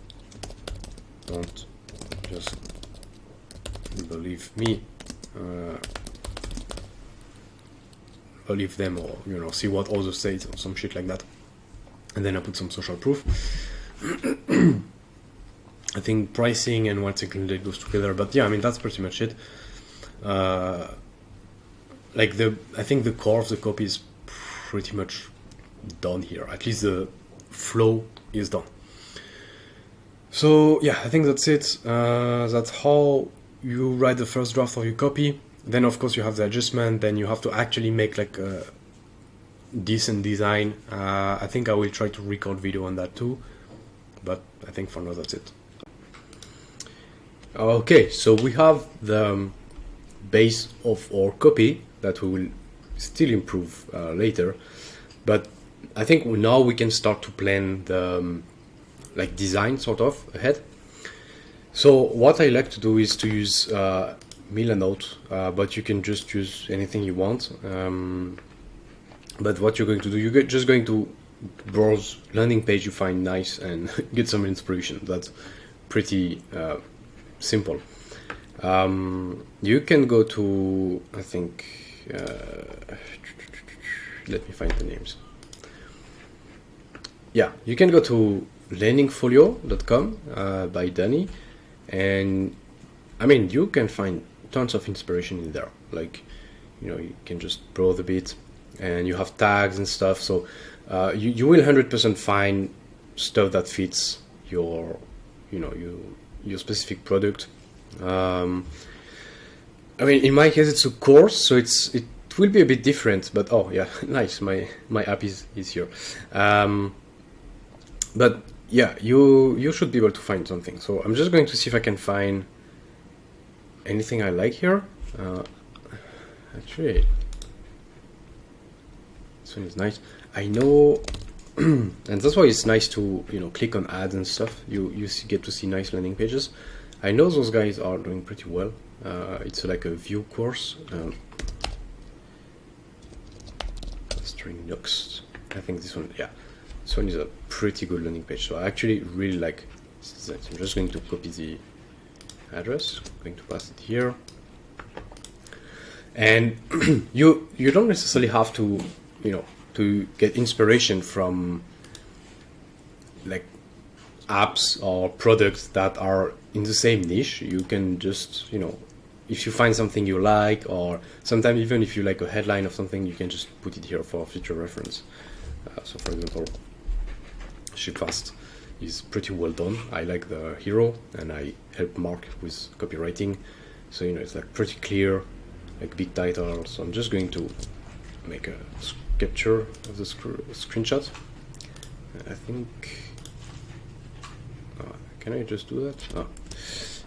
A: don't just believe me, believe them, or see what others say, or some shit like that. And then I put some social proof. I think pricing and what's included goes together, but yeah, I mean that's pretty much it. I think the core of the copy is pretty much done here. At least the flow is done. So yeah, I think that's it. That's how you write the first draft of your copy. Then of course you have the adjustment. Then you have to actually make like a decent design. I think I will try to record video on that too, but I think for now that's it. Okay, so we have the base of our copy that we will still improve later, but I think now we can start to plan the design sort of ahead. So what I like to do is to use Milanote, but you can just use anything you want. But what you're going to do, you're just going to browse landing page you find nice and get some inspiration. That's pretty simple. You can go to, I think, let me find the names. Yeah, you can go to learningfolio.com by Danny, and I mean, you can find tons of inspiration in there. Like, you can just browse a bit, and you have tags and stuff. So you will 100% find stuff that fits your, your specific product. I mean, in my case, it's a course, so it will be a bit different. But oh yeah, nice. My app is here. But yeah, you should be able to find something. So I'm just going to see if I can find anything I like here. Actually, this one is nice. I know, and that's why it's nice to click on ads and stuff. You get to see nice landing pages. I know those guys are doing pretty well. It's like a view course. String Nux. I think this one, yeah. This one is a pretty good landing page. So I actually really like that. I'm just going to copy the address. I'm going to paste it here. And you don't necessarily have to, to get inspiration from like apps or products that are in the same niche. You can just, if you find something you like, or sometimes even if you like a headline of something, you can just put it here for future reference. So for example, Shipfast is pretty well done. I like the hero, and I help Mark with copywriting. So it's like pretty clear, like big title. So I'm just going to make a capture of the screenshot. I think. Can I just do that? Oh, it's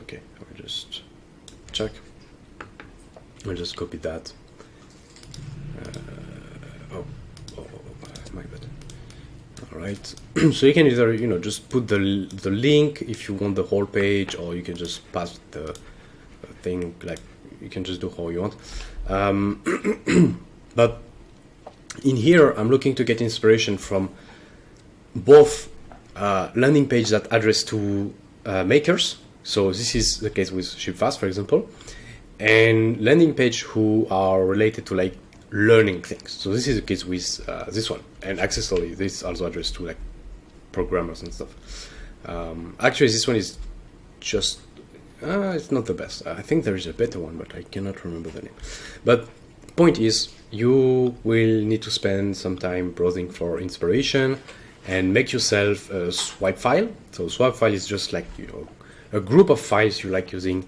A: okay. I'll just check. I'll just copy that. Oh, my bad. All right. So you can either just put the link if you want the whole page, or you can just pass the thing. Like you can just do how you want. But in here, I'm looking to get inspiration from both landing page that address to makers. So this is the case with Shipfast, for example, and landing page who are related to like learning things. So this is the case with this one, and accessory. This also address to like programmers and stuff. Actually, this one is just it's not the best. I think there is a better one, but I cannot remember the name. But point is, you will need to spend some time browsing for inspiration and make yourself a swipe file. So swipe file is just like a group of files you like using.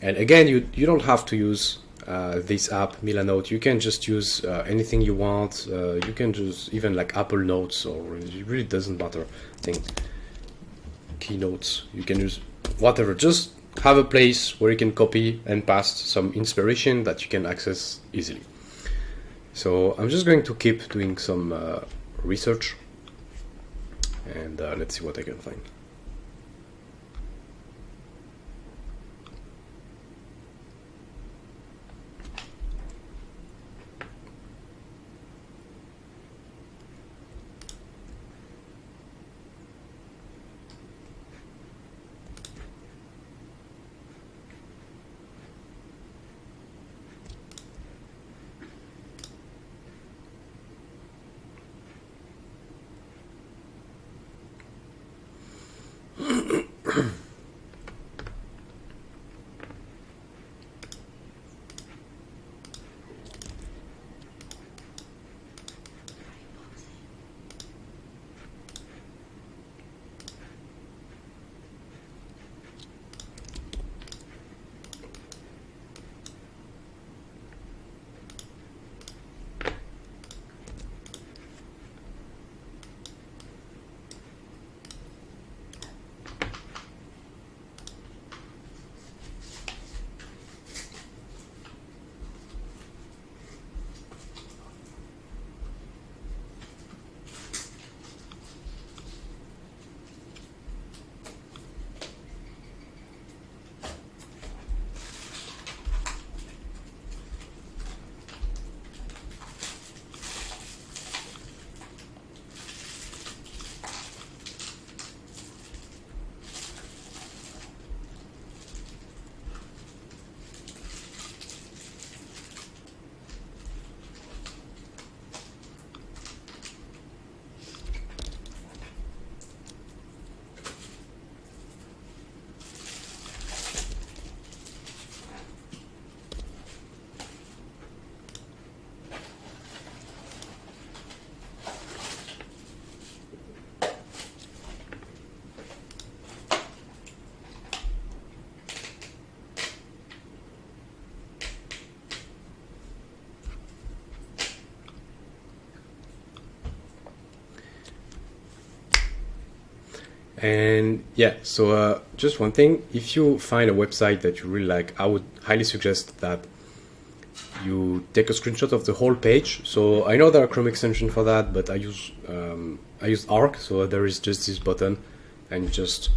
A: And again, you don't have to use this app Milanote. You can just use anything you want. You can just even like Apple Notes, or it really doesn't matter. I think Keynotes. You can use whatever. Just have a place where you can copy and paste some inspiration that you can access easily. So I'm just going to keep doing some research, and let's see what I can find. And yeah, so just one thing, if you find a website that you really like, I would highly suggest that you take a screenshot of the whole page. So I know there are Chrome extensions for that, but I use Arc, so there is just this button, and you just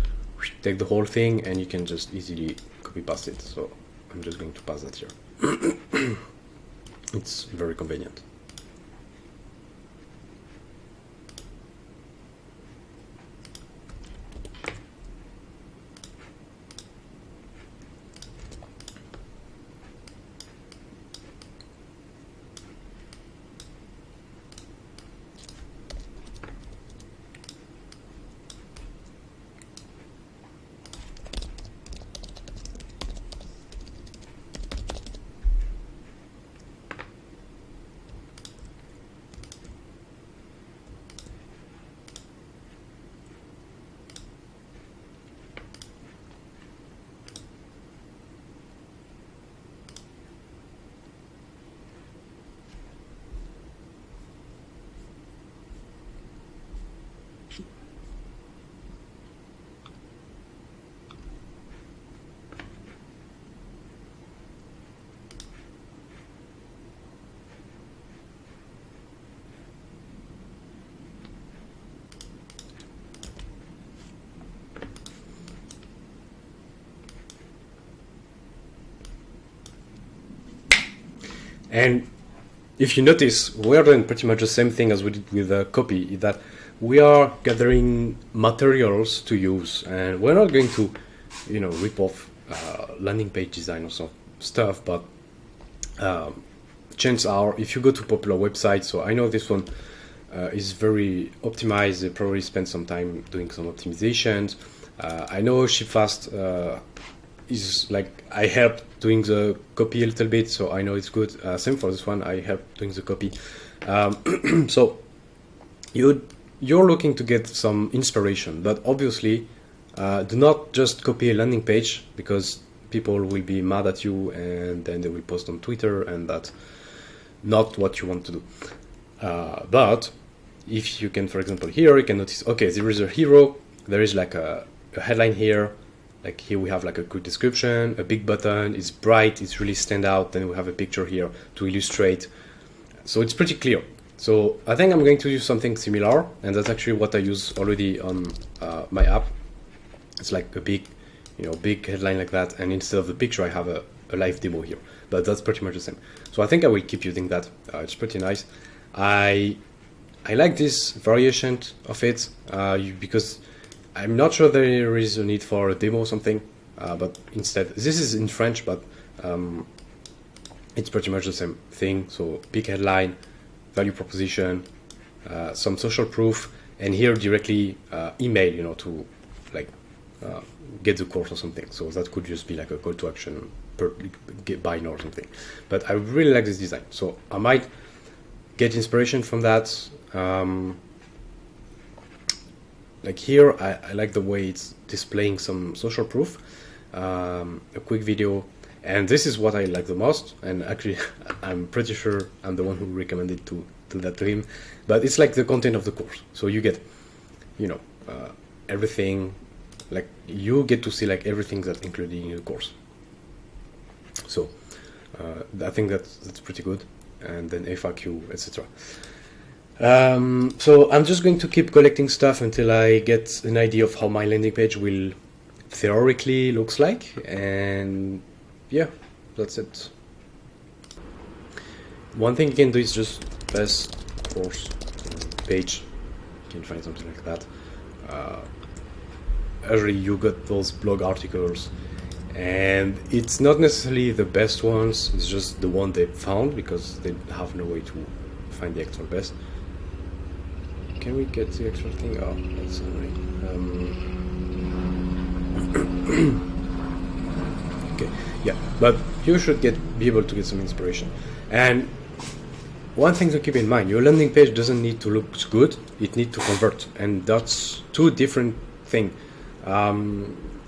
A: take the whole thing, and you can just easily copy paste it. So I'm just going to pass that here. It's very convenient. And if you notice, we're doing pretty much the same thing as we did with copy, is that we are gathering materials to use, and we're not going to, rip off landing page design or some stuff, but chances are, if you go to popular websites, so I know this one is very optimized, they probably spend some time doing some optimizations. I know ShipFast is like, I helped doing the copy a little bit, so I know it's good. Same for this one, I helped doing the copy. So you're looking to get some inspiration, but obviously do not just copy a landing page, because people will be mad at you and then they will post on Twitter, and that's not what you want to do. But if you can, for example, here you can notice, okay, there is a hero, there is like a headline here. Like here we have like a quick description, a big button, it's bright, it's really stand out, then we have a picture here to illustrate. So it's pretty clear. So I think I'm going to use something similar, and that's actually what I use already on my app. It's like a big, big headline like that, and instead of the picture I have a live demo here. But that's pretty much the same. So I think I will keep using that. It's pretty nice. I like this variation of it because I'm not sure there is a need for a demo or something, but instead, this is in French, but it's pretty much the same thing. So big headline, value proposition, some social proof, and here directly email, to like get the course or something. So that could just be like a call to action per buy now or something. But I really like this design, so I might get inspiration from that. Like here, I like the way it's displaying some social proof, a quick video, and this is what I like the most. And actually, I'm pretty sure I'm the one who recommended to do that to him. But it's like the content of the course, so you get, everything. Like you get to see like everything that's included in the course. So I think that's pretty good. And then FAQ, etc. So I'm just going to keep collecting stuff until I get an idea of how my landing page will theoretically looks like, and yeah, that's it. One thing you can do is just best course page. You can find something like that. Usually you got those blog articles, and it's not necessarily the best ones, it's just the one they found, because they have no way to find the actual best. Can we get the actual thing? Oh, that's annoying. Okay, yeah, but you should be able to get some inspiration. And one thing to keep in mind, your landing page doesn't need to look good, it needs to convert, and that's two different things.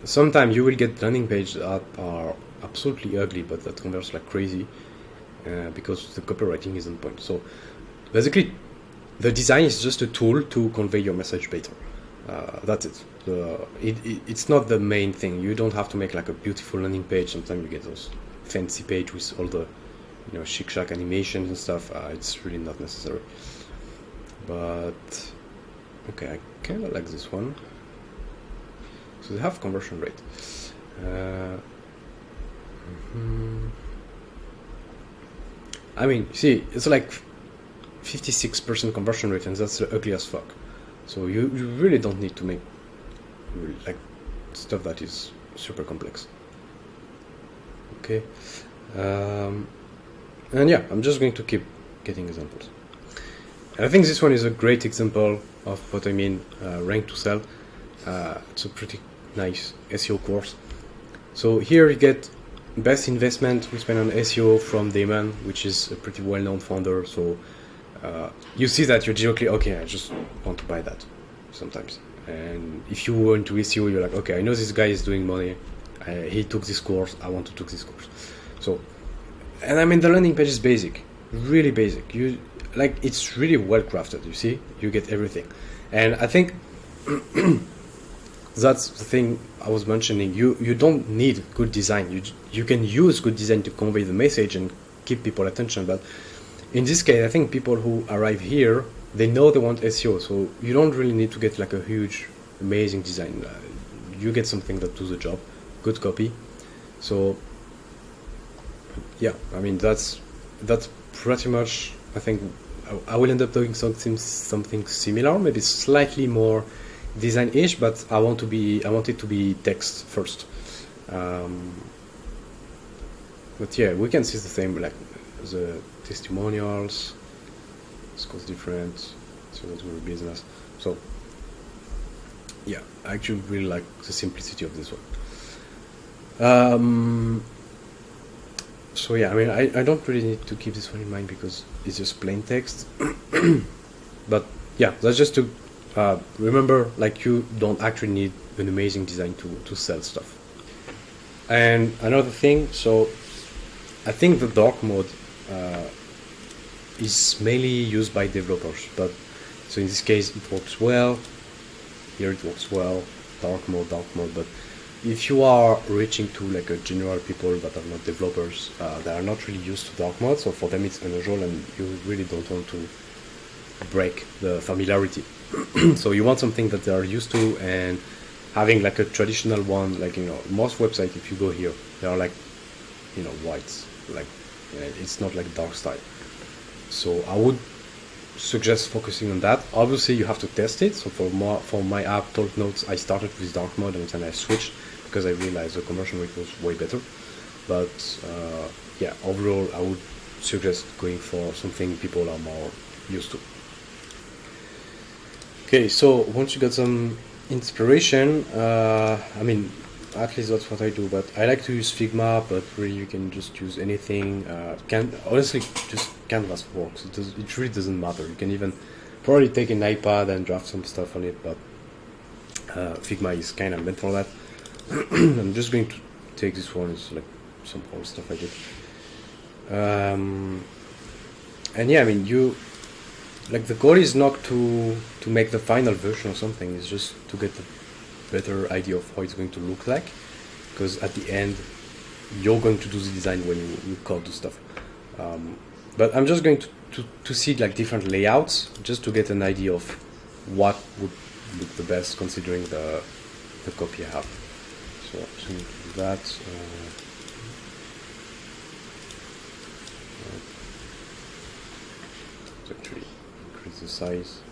A: Sometimes you will get landing pages that are absolutely ugly, but that converts like crazy because the copywriting is on point. So basically, the design is just a tool to convey your message better. That's it. It's not the main thing. You don't have to make like a beautiful landing page. Sometimes you get those fancy page with all the chic shack animations and stuff. It's really not necessary. But okay, I kind of like this one. So they have conversion rate. I mean, see, it's like 56% conversion rate, and that's ugly as fuck. So you really don't need to make like stuff that is super complex. Okay, and yeah, I'm just going to keep getting examples. And I think this one is a great example of what I mean. Rank to sell. It's a pretty nice SEO course. So here you get best investment we spend on SEO from Damon, which is a pretty well-known founder. So you see that you're directly, okay, I just want to buy that sometimes. And if you were into SEO, you're like, okay, I know this guy is doing money. He took this course. I want to take this course. So, and I mean, the landing page is basic, really basic. It's really well crafted. You see, you get everything. And I think that's the thing I was mentioning. You don't need good design. You can use good design to convey the message and keep people attention. But in this case, I think people who arrive here, they know they want SEO. So you don't really need to get like a huge, amazing design. You get something that does the job, good copy. So yeah, I mean that's pretty much. I think I will end up doing something similar, maybe slightly more design-ish, but I want it to be text first. But yeah, we can see the same, like the testimonials. It's called different. So that's very business. So yeah, I actually really like the simplicity of this one. So yeah, I mean, I don't really need to keep this one in mind because it's just plain text. But yeah, that's just to remember, like, you don't actually need an amazing design to sell stuff. And another thing, so I think the dark mode is mainly used by developers, but so in this case it works well. Here it works well, dark mode, but if you are reaching to like a general people that are not developers, that are not really used to dark mode, so for them it's unusual and you really don't want to break the familiarity. So you want something that they are used to, and having like a traditional one, like, most websites, if you go here, they are like, whites, like, it's not like dark style. So I would suggest focusing on that. Obviously you have to test it. So for my app Talk Notes, I started with dark mode and then I switched because I realized the conversion rate was way better. But yeah, overall I would suggest going for something people are more used to. Okay, so once you got some inspiration, I mean, at least that's what I do, but I like to use Figma, but really you can just use anything. Honestly, just Canvas works. It really doesn't matter. You can even probably take an iPad and draft some stuff on it, but Figma is kind of meant for that. I'm just going to take this one. It's like some old stuff I did. And yeah, I mean, the goal is not to make the final version or something. It's just to get a better idea of how it's going to look like, because at the end you're going to do the design when you code the stuff. But I'm just going to see like different layouts just to get an idea of what would look the best considering the copy I have. So I'm just going to do that. Let's actually increase the size.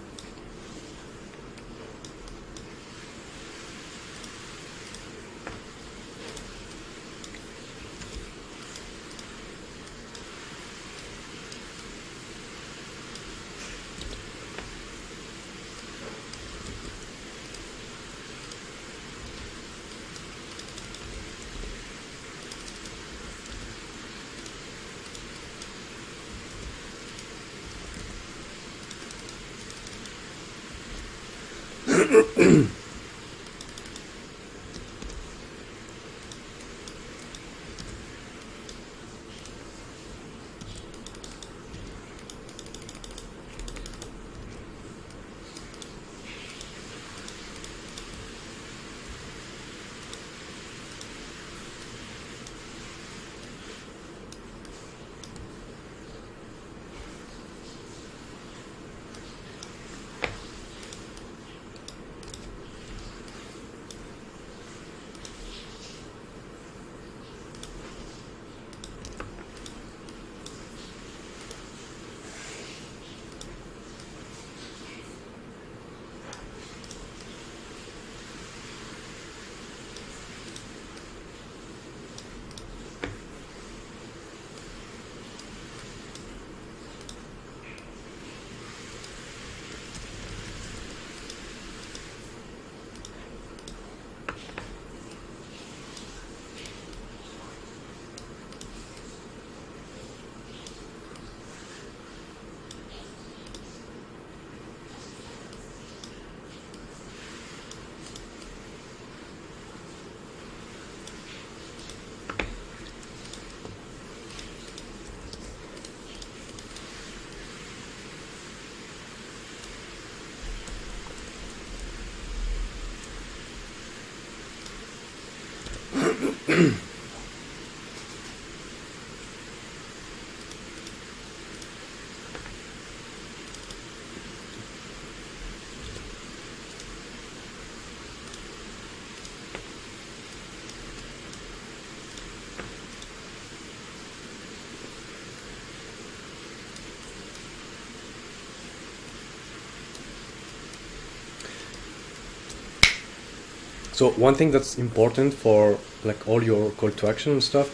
A: So one thing that's important for like all your call to action and stuff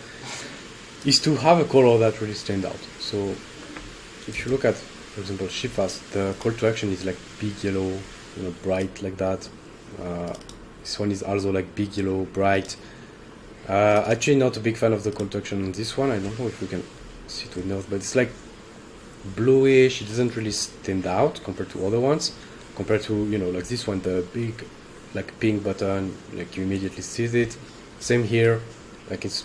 A: is to have a color that really stands out. So if you look at, for example, Shifast, the call to action is like big yellow, bright like that. This one is also like big yellow, bright. Actually not a big fan of the call to action on this one. I don't know if we can see it enough, but it's like bluish. It doesn't really stand out compared to other ones. Compared to, like this one, the big like pink button, like you immediately see it. Same here, like it's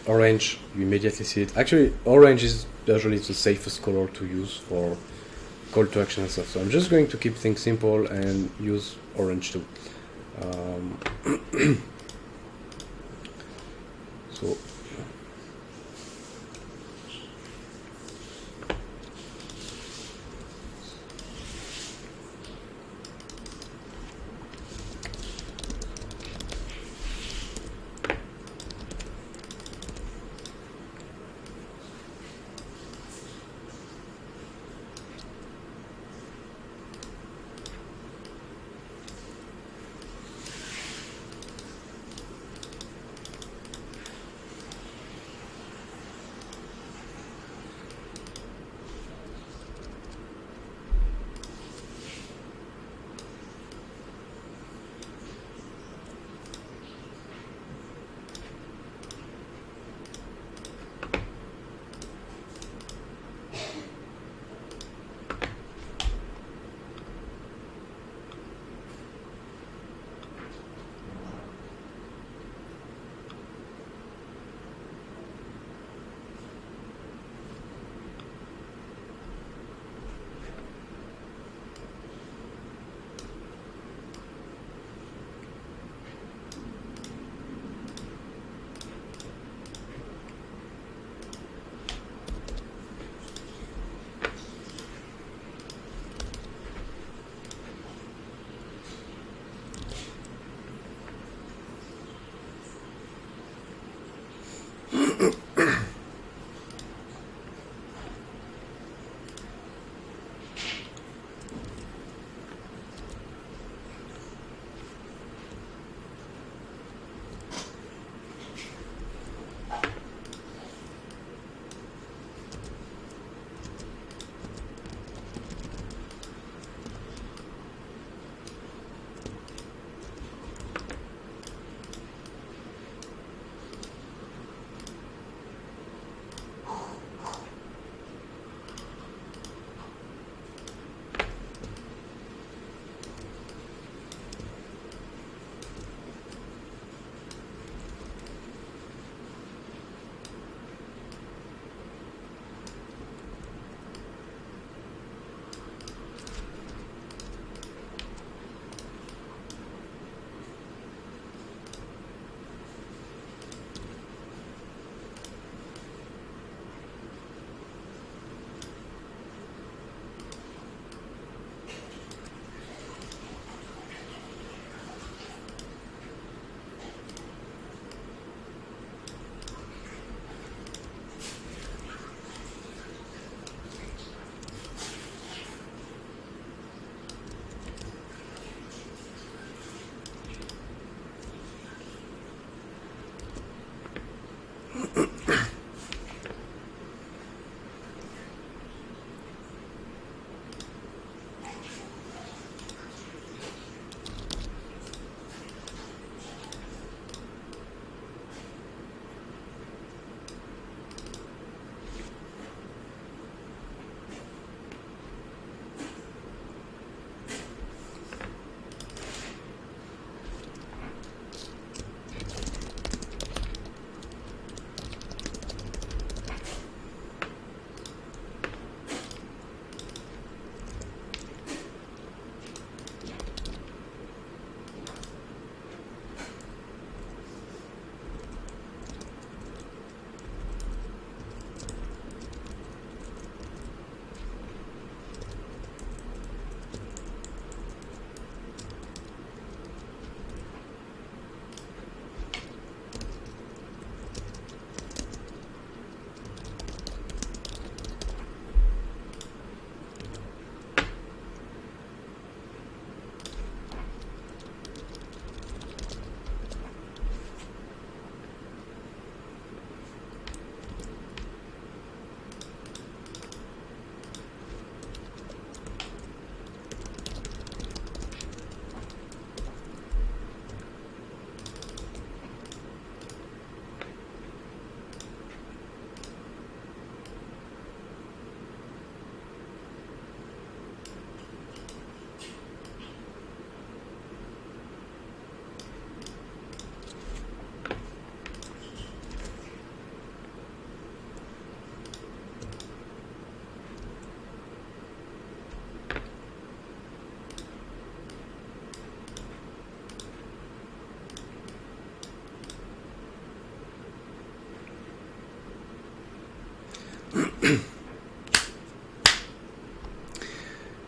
A: orange, you immediately see it. Actually, orange is usually the safest color to use for call to action and stuff. So I'm just going to keep things simple and use orange too. So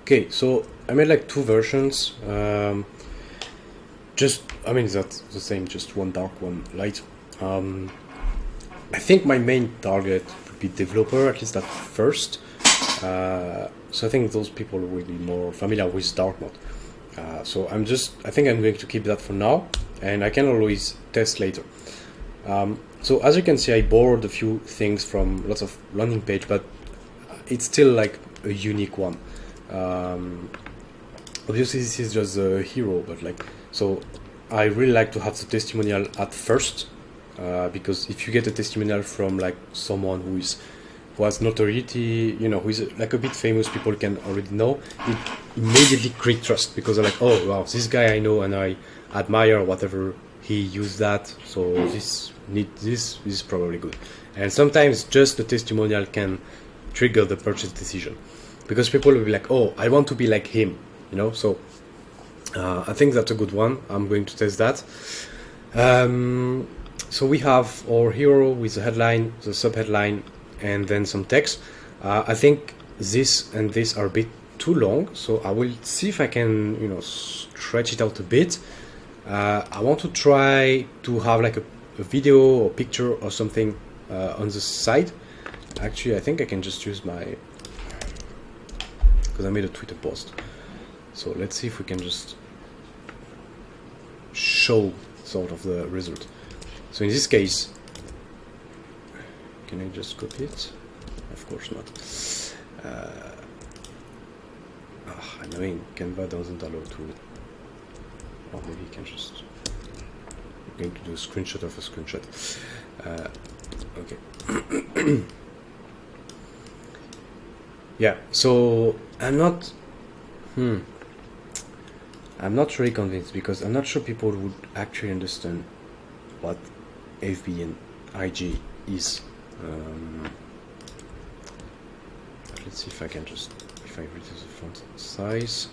A: Okay, so I made like two versions. I mean, that's the same, just one dark, one light. I think my main target would be developer, at least at first. So I think those people will be more familiar with dark mode. So I think I'm going to keep that for now, and I can always test later. So as you can see, I borrowed a few things from lots of landing page, but it's still like a unique one. Obviously this is just a hero, but so I really like to have the testimonial at first, because if you get a testimonial from like someone who has notoriety, who is like a bit famous, people can already know, it immediately creates trust, because they're like, oh wow, this guy I know and I admire whatever he used that, so this is probably good. And sometimes just the testimonial can trigger the purchase decision, because people will be like, oh, I want to be like him, so I think that's a good one. I'm going to test that. So we have our hero with the headline, the subheadline, and then some text. I think this and this are a bit too long, so I will see if I can stretch it out a bit. I want to try to have like a video or picture or something on the side. Actually, I think I can just use my, because I made a Twitter post. So let's see if we can just show sort of the result. So in this case, can I just copy it? Of course not. Annoying, Canva doesn't allow to, or maybe you can just, I'm going to do a screenshot of a screenshot. Okay. Yeah, so I'm not really convinced, because I'm not sure people would actually understand what FB and IG is. Let's see if I can just, if I reduce the font size.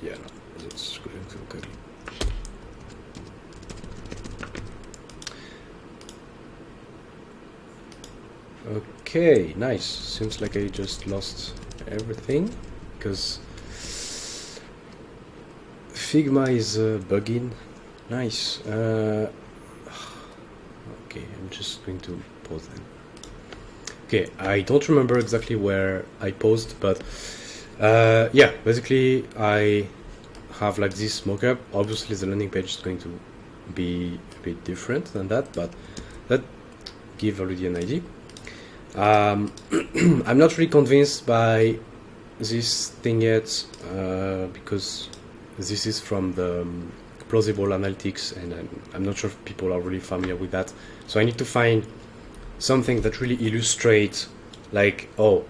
A: Yeah, no, it's going to look ugly. Okay, nice. Seems like I just lost everything, because Figma is bugging. Nice. Okay, I'm just going to pause then. Okay, I don't remember exactly where I paused, but yeah, basically I have like this mockup. Obviously the landing page is going to be a bit different than that, but that gives already an idea. I'm not really convinced by this thing yet, because this is from the plausible analytics, and I'm not sure if people are really familiar with that. So I need to find something that really illustrates, like, oh,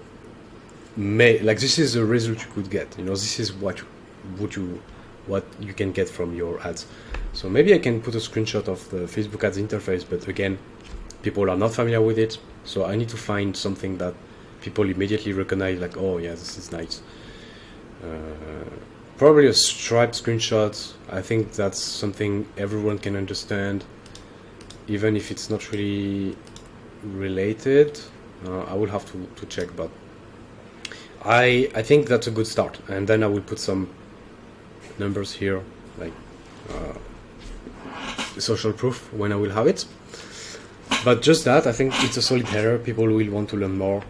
A: like this is the result you could get. This is what you can get from your ads. So maybe I can put a screenshot of the Facebook ads interface, but again, people are not familiar with it. So I need to find something that people immediately recognize, like, oh yeah, this is nice. Probably a striped screenshot. I think that's something everyone can understand, even if it's not really related. I will have to check, but I think that's a good start. And then I will put some numbers here, like social proof when I will have it. But just that, I think it's a solid header. People will want to learn more.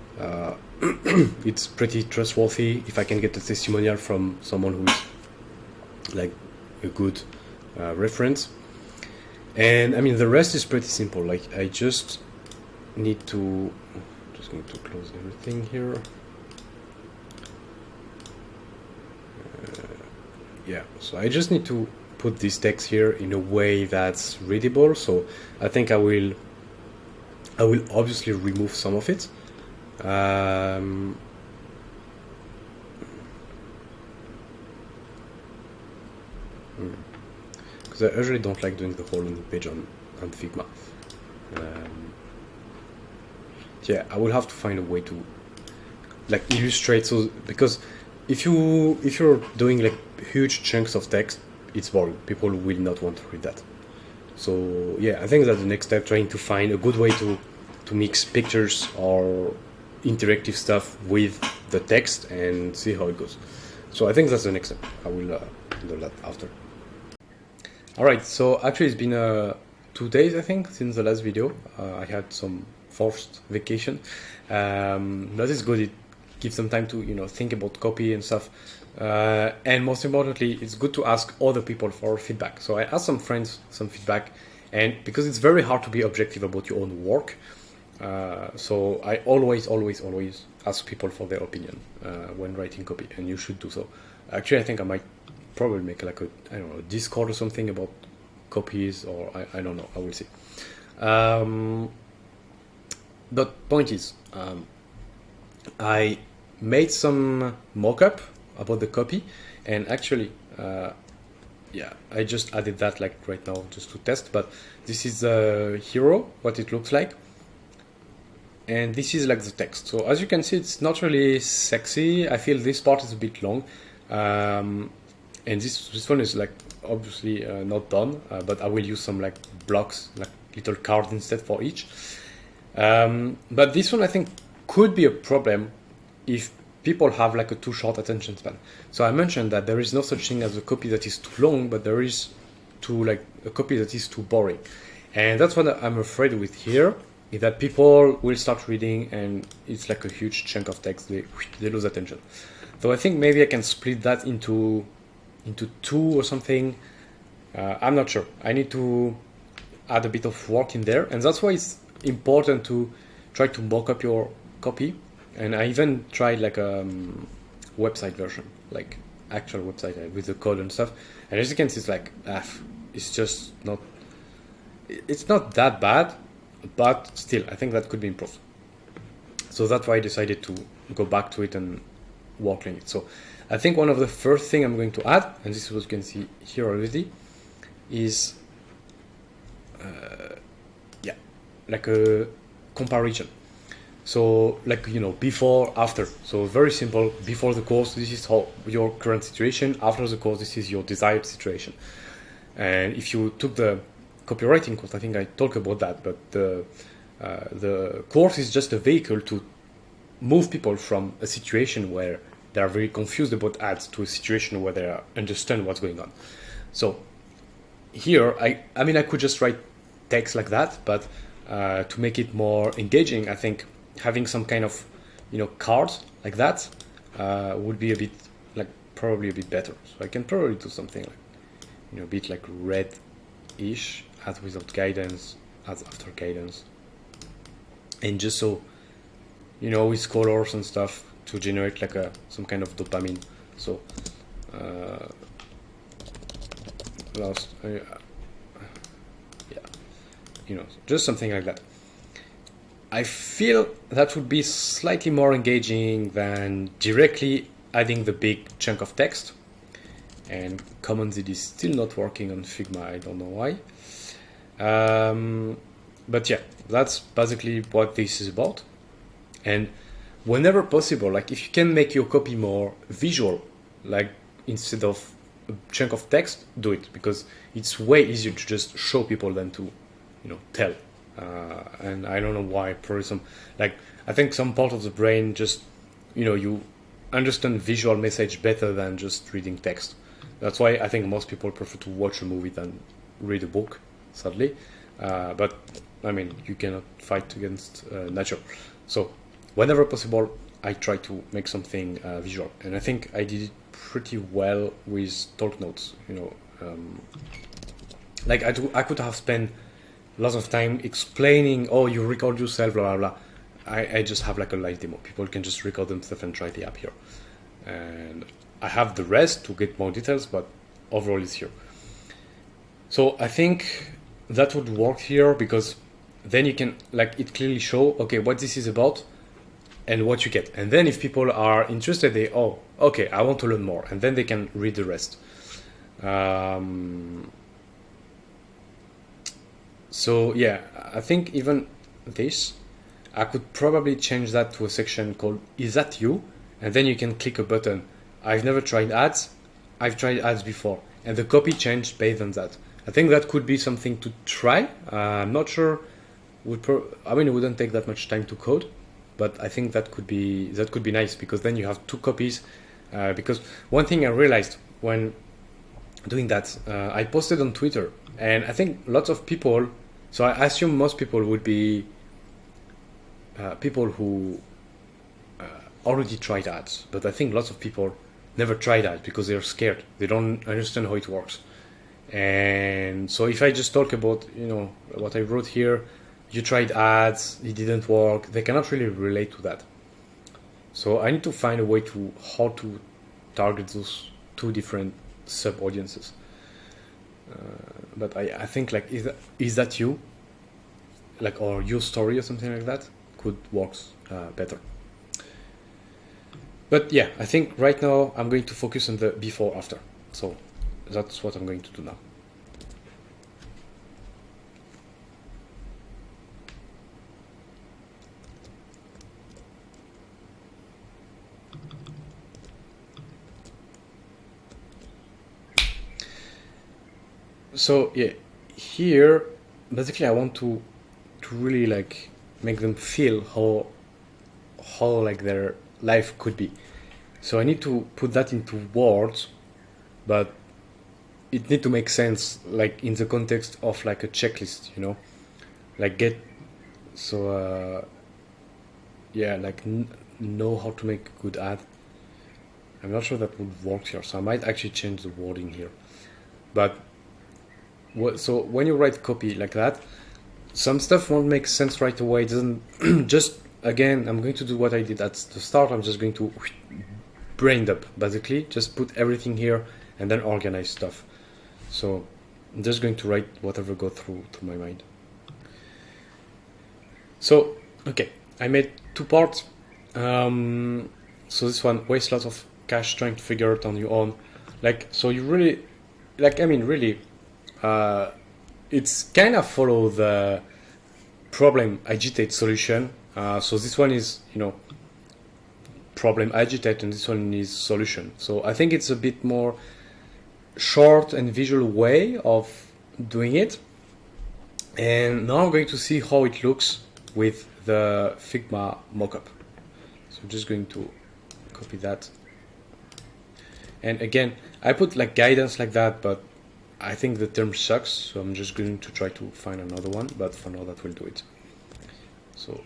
A: It's pretty trustworthy. If I can get a testimonial from someone who is like a good reference. And I mean, the rest is pretty simple. Like, I just need to, just going to close everything here. Yeah, so I just need to put this text here in a way that's readable. So I think I will obviously remove some of it. Because I usually don't like doing the whole landing page on Figma. Yeah, I will have to find a way to like illustrate. So because if you're doing like huge chunks of text, it's boring. People will not want to read that. So yeah, I think that's the next step, trying to find a good way to to mix pictures or interactive stuff with the text and see how it goes. So I think that's the next step. I will do that after. All right, so actually it's been 2 days, I think, since the last video. I had some forced vacation. That is good. It gives some time to, think about copy and stuff. And most importantly, it's good to ask other people for feedback. So I asked some friends some feedback, and because it's very hard to be objective about your own work, so I always ask people for their opinion when writing copy, and you should do so. Actually, I think I might probably make like a Discord or something about copies, or I don't know. I will see. But point is, I made some mock-up about the copy, and actually, I just added that like right now just to test. But this is a hero, what it looks like. And this is like the text. So as you can see, it's not really sexy. I feel this part is a bit long. And this one is like obviously not done, but I will use some like blocks, like little cards instead for each. But this one I think could be a problem if people have like a too short attention span. So I mentioned that there is no such thing as a copy that is too long, but there is a copy that is too boring. And that's what I'm afraid with here, is that people will start reading and it's like a huge chunk of text, they lose attention. So I think maybe I can split that into 2 or something. I'm not sure. I need to add a bit of work in there, and that's why it's important to try to mock up your copy. And I even tried like a website version, like actual website with the code and stuff. And as you can see, it's like it's just not. It's not that bad, but still, I think that could be improved. So that's why I decided to go back to it and work on it. So I think one of the first thing I'm going to add, and this is what you can see here already, is like a comparison. So like, before, after. So very simple. Before the course, this is how your current situation. After the course, this is your desired situation. And if you took the copywriting course, I think I talked about that, but the course is just a vehicle to move people from a situation where they are very confused about ads to a situation where they understand what's going on. So here, I mean, I could just write text like that, but to make it more engaging, I think having some kind of, cards like that would be probably a bit better. So I can probably do something like, a bit like red-ish, ads without guidance, ads after guidance, and just so, with colors and stuff to generate like some kind of dopamine. So just something like that. I feel that would be slightly more engaging than directly adding the big chunk of text. And CommonZid is still not working on Figma, I don't know why. But yeah, that's basically what this is about. And whenever possible, like if you can make your copy more visual, like instead of a chunk of text, do it, because it's way easier to just show people than to, tell. And I don't know why, probably I think some part of the brain just, you understand visual message better than just reading text. That's why I think most people prefer to watch a movie than read a book, sadly. But I mean, you cannot fight against nature. So whenever possible, I try to make something visual. And I think I did it pretty well with talk notes. I could have spent lots of time explaining, you record yourself, blah, blah, blah. I just have like a live demo. People can just record themselves and try the app here. And I have the rest to get more details, but overall it's here. So I think that would work here, because then you can it clearly show, okay, what this is about and what you get. And then if people are interested, okay, I want to learn more. And then they can read the rest. So yeah, I think even this, I could probably change that to a section called "Is that you?" And then you can click a button. I've never tried ads. I've tried ads before, and the copy changed based on that. I think that could be something to try. I'm not sure I mean, it wouldn't take that much time to code, but I think that could be nice, because then you have two copies. Because one thing I realized when doing that, I posted on Twitter, and I think lots of people. So I assume most people would be people who already tried ads, but I think lots of people never tried ads because they're scared. They don't understand how it works. And so if I just talk about, what I wrote here, you tried ads, it didn't work, they cannot really relate to that. So I need to find a way to how to target those two different sub audiences. But I think like is that you, like, or your story or something like that could work better. But yeah, I think right now I'm going to focus on the before after. So that's what I'm going to do now. So yeah, here basically I want to really like make them feel how like their life could be. So I need to put that into words, but it need to make sense, like in the context of like a checklist, like get so yeah, like know how to make a good ad. I'm not sure that would work here, so I might actually change the wording here. But so when you write copy like that, some stuff won't make sense right away. It doesn't just, again, I'm going to do what I did at the start. I'm just going to brain dump, basically just put everything here and then organize stuff. So I'm just going to write whatever go through to my mind. So okay, I made two parts. So this one, waste lots of cash trying to figure it on your own. Like, so you really, like, I mean, really, it's kind of follow the problem agitate solution. So this one is, problem agitate, and this one is solution. So I think it's a bit more short and visual way of doing it. And now I'm going to see how it looks with the Figma mockup. So I'm just going to copy that. And again, I put like guidance like that, but I think the term sucks, so I'm just going to try to find another one, but for now that will do it. So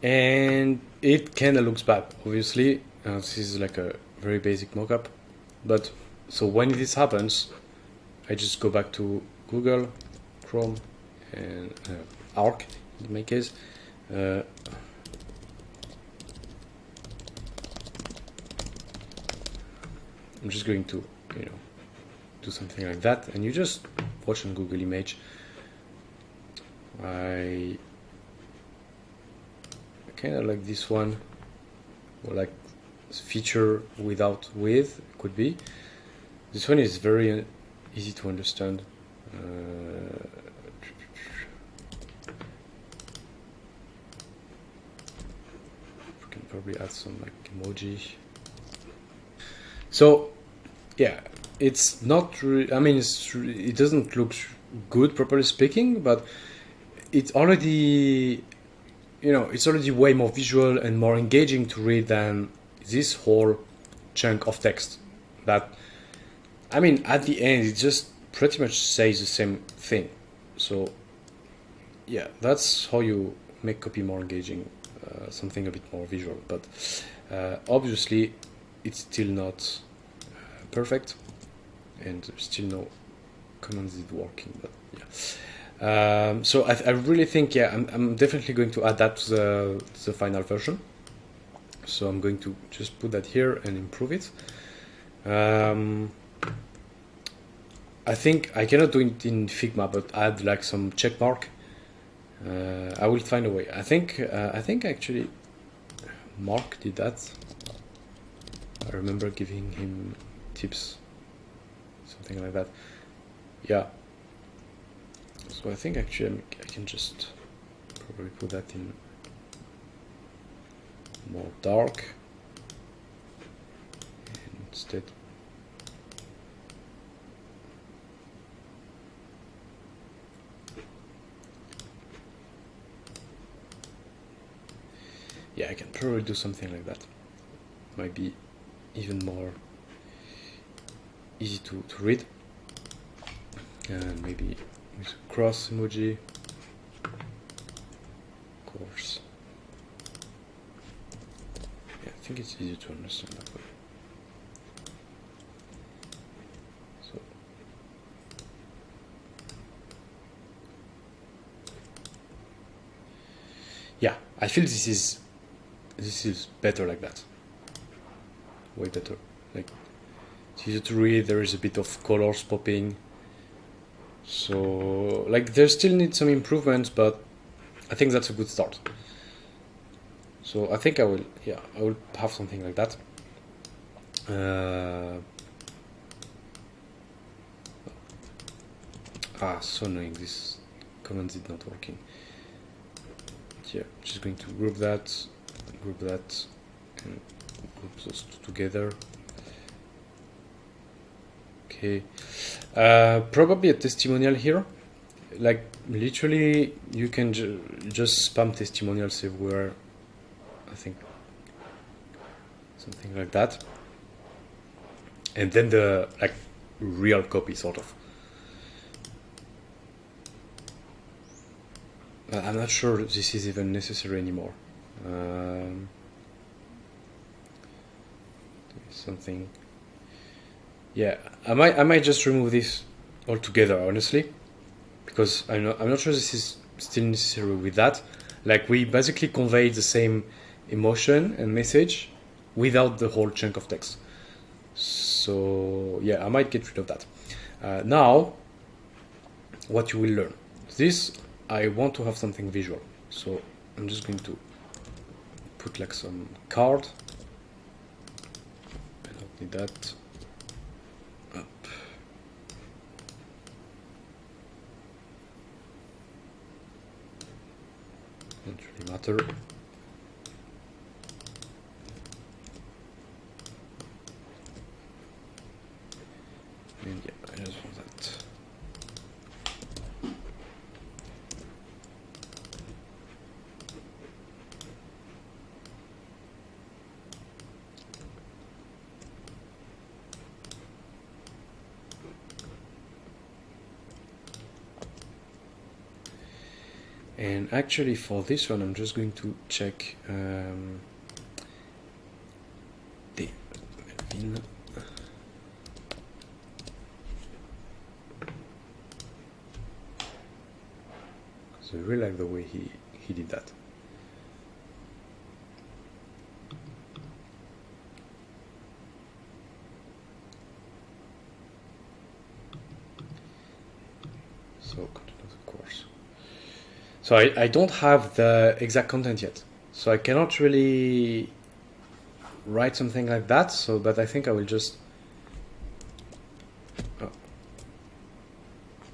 A: and it kind of looks bad, obviously. This is like a very basic mockup, but so when this happens, I just go back to Google, Chrome, and Arc in my case. I'm just going to, do something like that, and you just watch on Google Image. I kind of like this one, or like feature without with could be. This one is very easy to understand. We can probably add some like emoji. So yeah, it's not really, I mean, it doesn't look good properly speaking, but it's already, it's already way more visual and more engaging to read than this whole chunk of text that, I mean, at the end it just pretty much says the same thing. So yeah, that's how you make copy more engaging, something a bit more visual. But obviously it's still not perfect, and there's still no commands is working, but yeah. So I really think, yeah, I'm definitely going to add that to the final version. So I'm going to just put that here and improve it. I think I cannot do it in Figma, but add like some check mark. I will find a way. I think actually Mark did that. I remember giving him tips, something like that. Yeah. So I think actually I can just probably put that in more dark instead. Yeah, I can probably do something like that. Might be even more easy to read. And maybe with a cross emoji. Of course. Yeah, I think it's easy to understand that way. So yeah, I feel this is better like that. Way better. Like it's easy to read, there is a bit of colors popping. So like there still needs some improvements, but I think that's a good start. So I think I will have something like that. So annoying, this command is not working. Yeah, just going to group that, and group those two together. Okay, probably a testimonial here. Like literally, you can just spam testimonials everywhere. I think something like that, and then the like real copy sort of. I'm not sure this is even necessary anymore. Something. Yeah, I might just remove this altogether, honestly, because I'm not sure this is still necessary with that. Like we basically convey the same emotion and message without the whole chunk of text. So yeah, I might get rid of that. Now, what you will learn. This, I want to have something visual. So I'm just going to put like some card. I don't need that. Up. Don't really matter. And yeah, I just want that. And actually for this one, I'm just going to check the Melvin. So I really like the way he did that. So content of the course. So I don't have the exact content yet. So I cannot really write something like that. So, but I think I will just.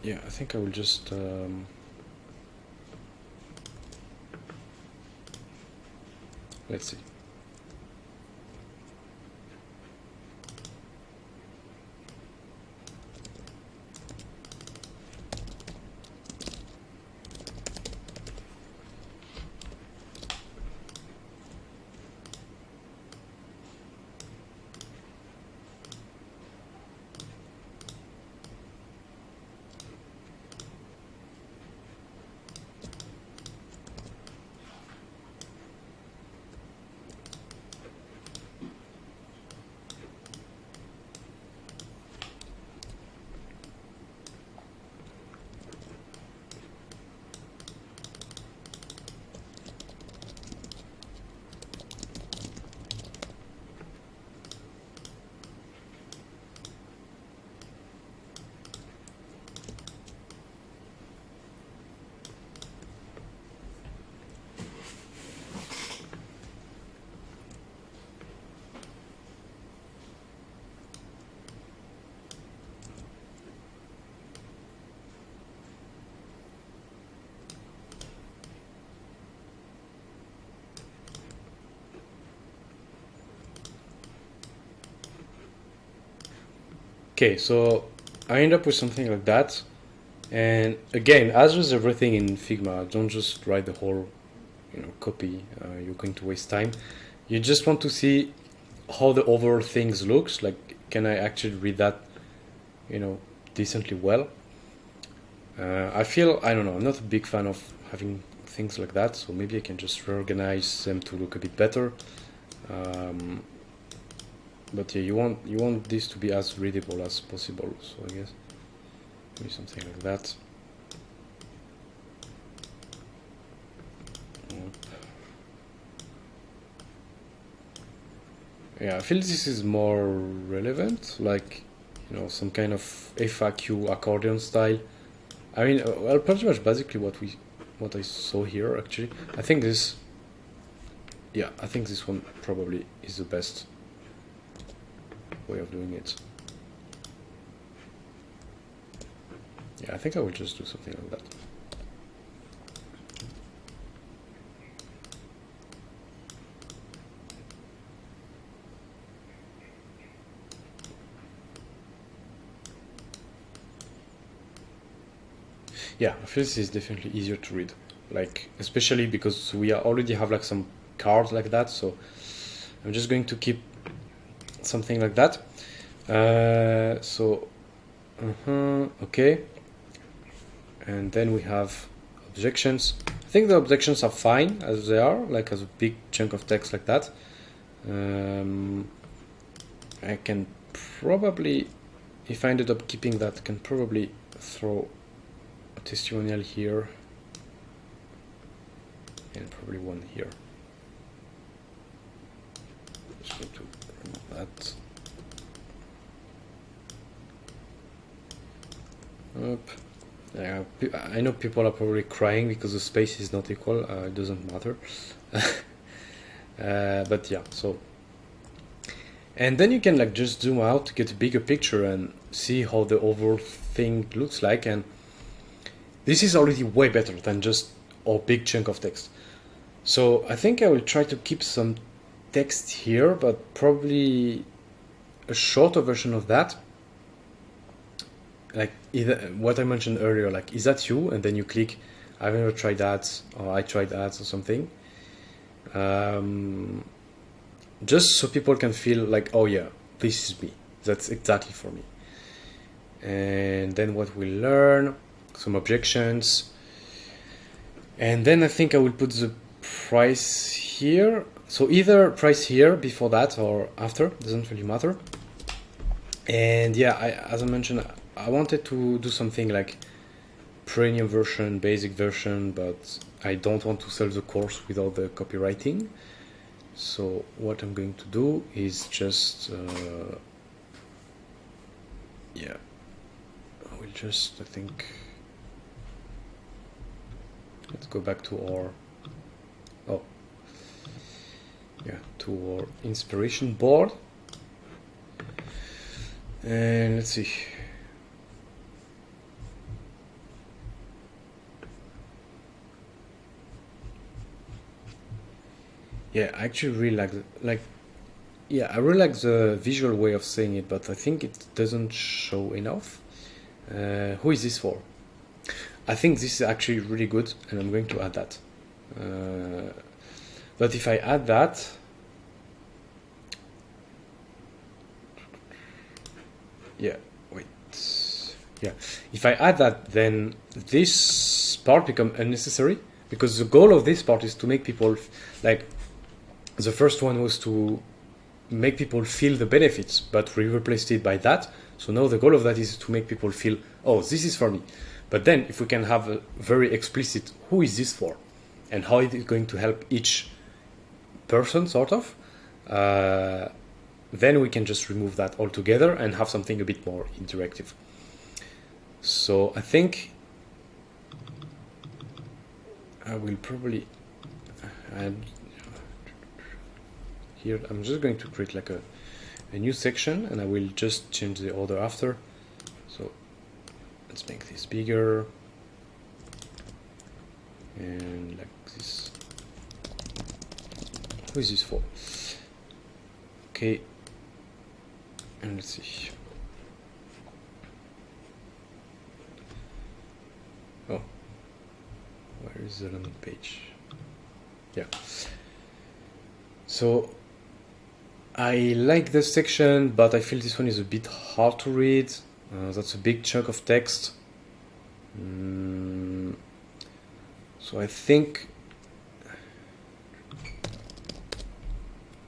A: Yeah, I think I will just. Let's see. Okay, so I end up with something like that. And again, as with everything in Figma, don't just write the whole, copy. You're going to waste time. You just want to see how the overall things looks. Like, can I actually read that, decently well? I feel, I don't know, I'm not a big fan of having things like that, so maybe I can just reorganize them to look a bit better. But yeah, you want this to be as readable as possible, so I guess maybe something like that. Yeah, I feel this is more relevant, like, some kind of FAQ accordion style. I mean, well, pretty much basically what I saw here, actually. I think this one probably is the best way of doing it. Yeah, I think I will just do something like that. Yeah, I feel this is definitely easier to read, like, especially because we already have like some cards like that, so I'm just going to keep something like that. Okay, and then we have objections. I think the objections are fine as they are, like as a big chunk of text like that. I can probably, if I ended up keeping that, I can probably throw a testimonial here and probably one here. Just going to remove that. Up. Yeah, I know people are probably crying because the space is not equal. It doesn't matter. But yeah, so. And then you can like just zoom out to get a bigger picture and see how the overall thing looks like. And this is already way better than just a big chunk of text. So I think I will try to keep some text here, but probably a shorter version of that. Like either what I mentioned earlier, like, is that you? And then you click, I've never tried ads, or I tried ads or something. Just so people can feel like, oh yeah, this is me. That's exactly for me. And then what we'll learn, some objections. And then I think I will put the price here. So either price here before that or after, doesn't really matter. And yeah, as I mentioned, I wanted to do something like premium version, basic version, but I don't want to sell the course without the copywriting. So what I'm going to do is just, I will just, I think, let's go back to our, to our inspiration board. And let's see. Yeah, I actually really like I really like the visual way of saying it, but I think it doesn't show enough. Who is this for? I think this is actually really good, and I'm going to add that. But if I add that, if I add that, then this part becomes unnecessary, because the goal of this part is to make people, like, the first one was to make people feel the benefits, but we replaced it by that. So now the goal of that is to make people feel, oh, this is for me. But then if we can have a very explicit, who is this for? And how it is going to help each person, sort of, then we can just remove that altogether and have something a bit more interactive. So I think I will probably add here. I'm just going to create like a new section, and I will just change the order after. So let's make this bigger and like this. Who is this for? Okay, and let's see. Where is the landing page? Yeah. So I like this section, but I feel this one is a bit hard to read. That's a big chunk of text. So I think,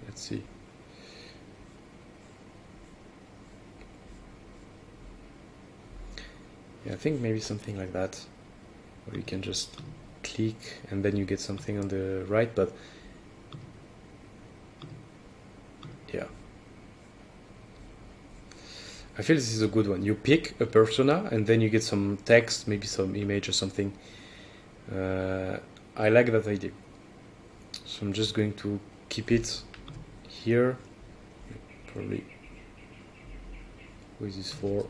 A: let's see. Yeah, I think maybe something like that, where you can just click and then you get something on the right, but yeah. I feel this is a good one. You pick a persona and then you get some text, maybe some image or something. I like that idea. So I'm just going to keep it here. Probably. Who is this for?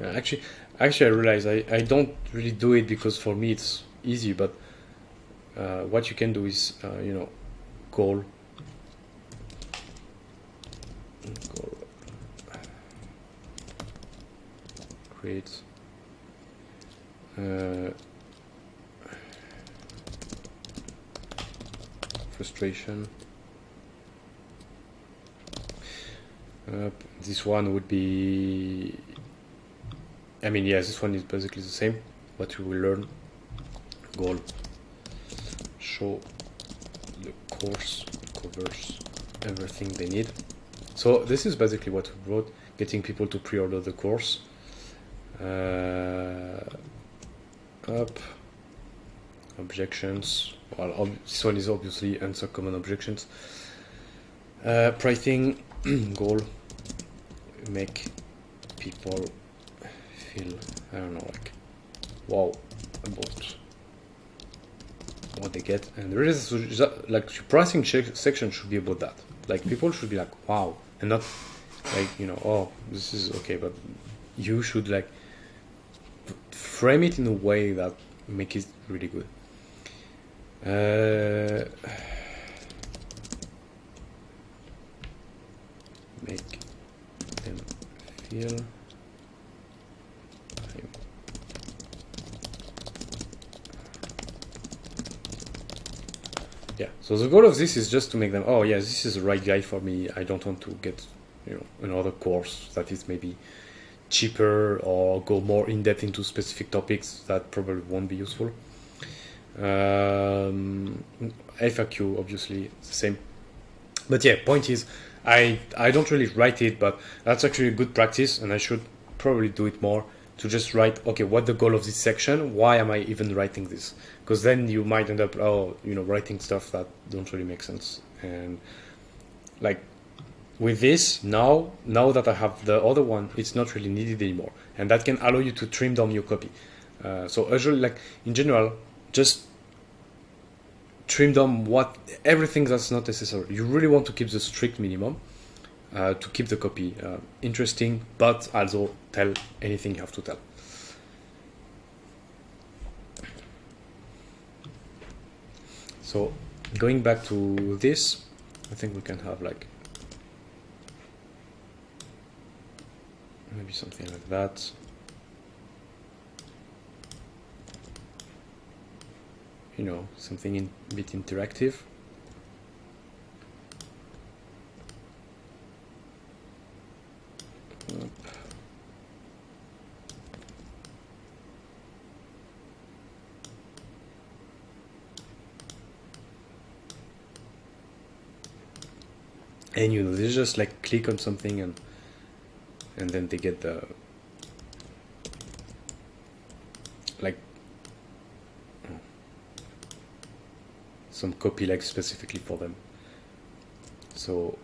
A: Actually, I realize I don't really do it because for me it's easy. But what you can do is, goal. Create. Frustration. This one would be. I mean, yes, this one is basically the same. What you will learn. Goal. Show the course covers everything they need. So this is basically what we wrote, getting people to pre-order the course. Up. Objections. Well, this one is obviously answer common objections. Pricing. Goal. Make people feel, I don't know, like wow about what they get. And the rest is like pricing section should be about that. Like people should be like wow, and not like oh, this is okay, but you should like frame it in a way that make it really good. Make them feel yeah, so the goal of this is just to make them, oh yeah, this is the right guy for me. I don't want to get another course that is maybe cheaper or go more in depth into specific topics that probably won't be useful. FAQ obviously the same, but yeah, point is I don't really write it, but that's actually a good practice, and I should probably do it more, to just write, okay, what the goal of this section, why am I even writing this? Because then you might end up writing stuff that don't really make sense. And like with this, now that I have the other one, it's not really needed anymore, and that can allow you to trim down your copy. So usually, like in general, just trim down everything that's not necessary. You really want to keep the strict minimum to keep the copy interesting, but also tell anything you have to tell. So going back to this, I think we can have like maybe something like that. Something a bit interactive. And they just like click on something and then they get the like some copy like specifically for them. So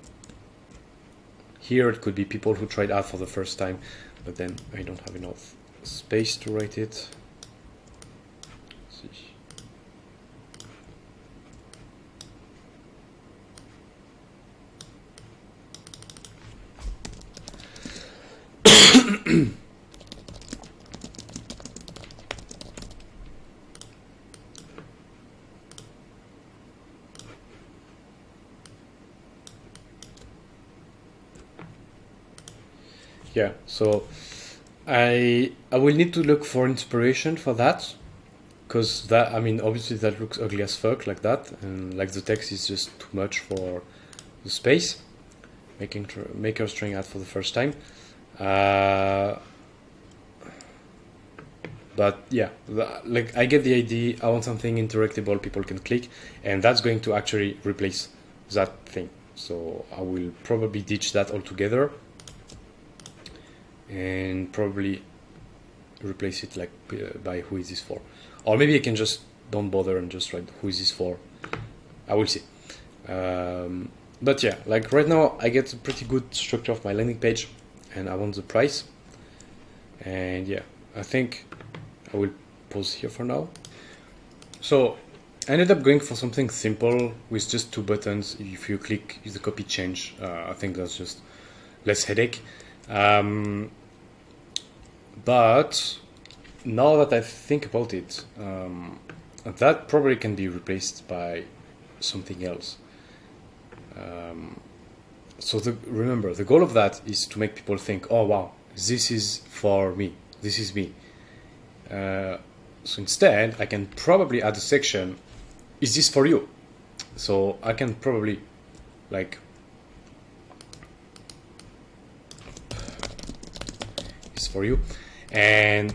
A: here it could be people who tried out for the first time, but then I don't have enough space to write it. Let's see. Yeah, so I will need to look for inspiration for that, because that, I mean, obviously that looks ugly as fuck like that, and like the text is just too much for the space. Maker string add for the first time. But yeah, like I get the idea. I want something interactable people can click, and that's going to actually replace that thing. So I will probably ditch that altogether and probably replace it like by who is this for, or maybe I can just don't bother and just write who is this for. I will see. But yeah, like right now I get a pretty good structure of my landing page, and I want the price. And yeah, I think I will pause here for now. So I ended up going for something simple with just 2 buttons. If you click, is the copy change? I think that's just less headache. But now that I think about it, that probably can be replaced by something else. So remember, the goal of that is to make people think, oh wow, this is for me, this is me. So instead, I can probably add a section, is this for you? So I can probably like, is for you. And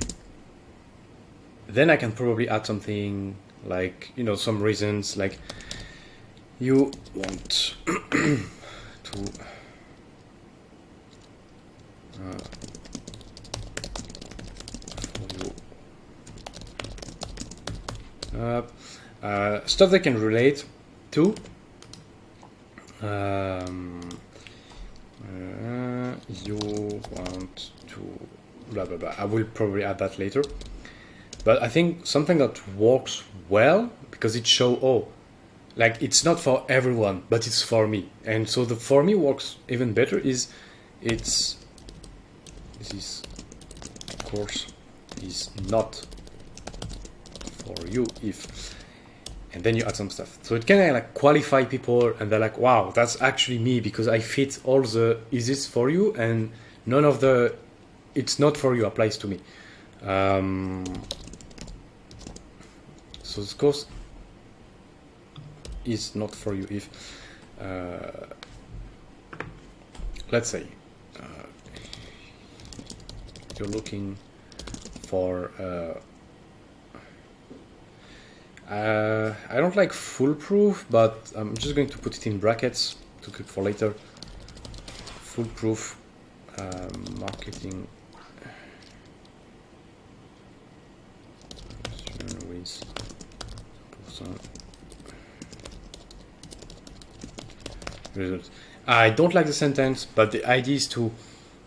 A: then I can probably add something like, you know, some reasons like you want to stuff that can relate to you want to blah blah blah. I will probably add that later, but I think something that works well because it shows, oh, like it's not for everyone but it's for me. And so the for me works even better is this course is not for you if, and then you add some stuff, so it can like qualify people, and they're like, wow, that's actually me because I fit all the is this for you, and none of the it's not for you applies to me. So this course is not for you if let's say you're looking for I don't like foolproof, but I'm just going to put it in brackets to click for later. Foolproof marketing with results. I don't like the sentence, but the idea is to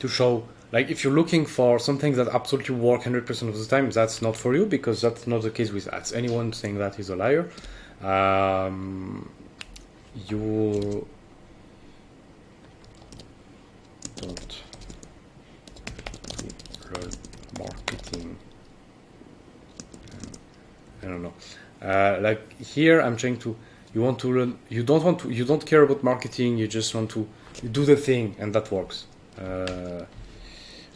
A: show, like, if you're looking for something that absolutely works 100% of the time, that's not for you, because that's not the case with ads. Anyone saying that is a liar. You don't learn marketing. I don't know. Like here, I'm trying to. You want to learn. You don't care about marketing. You just want to do the thing, and that works.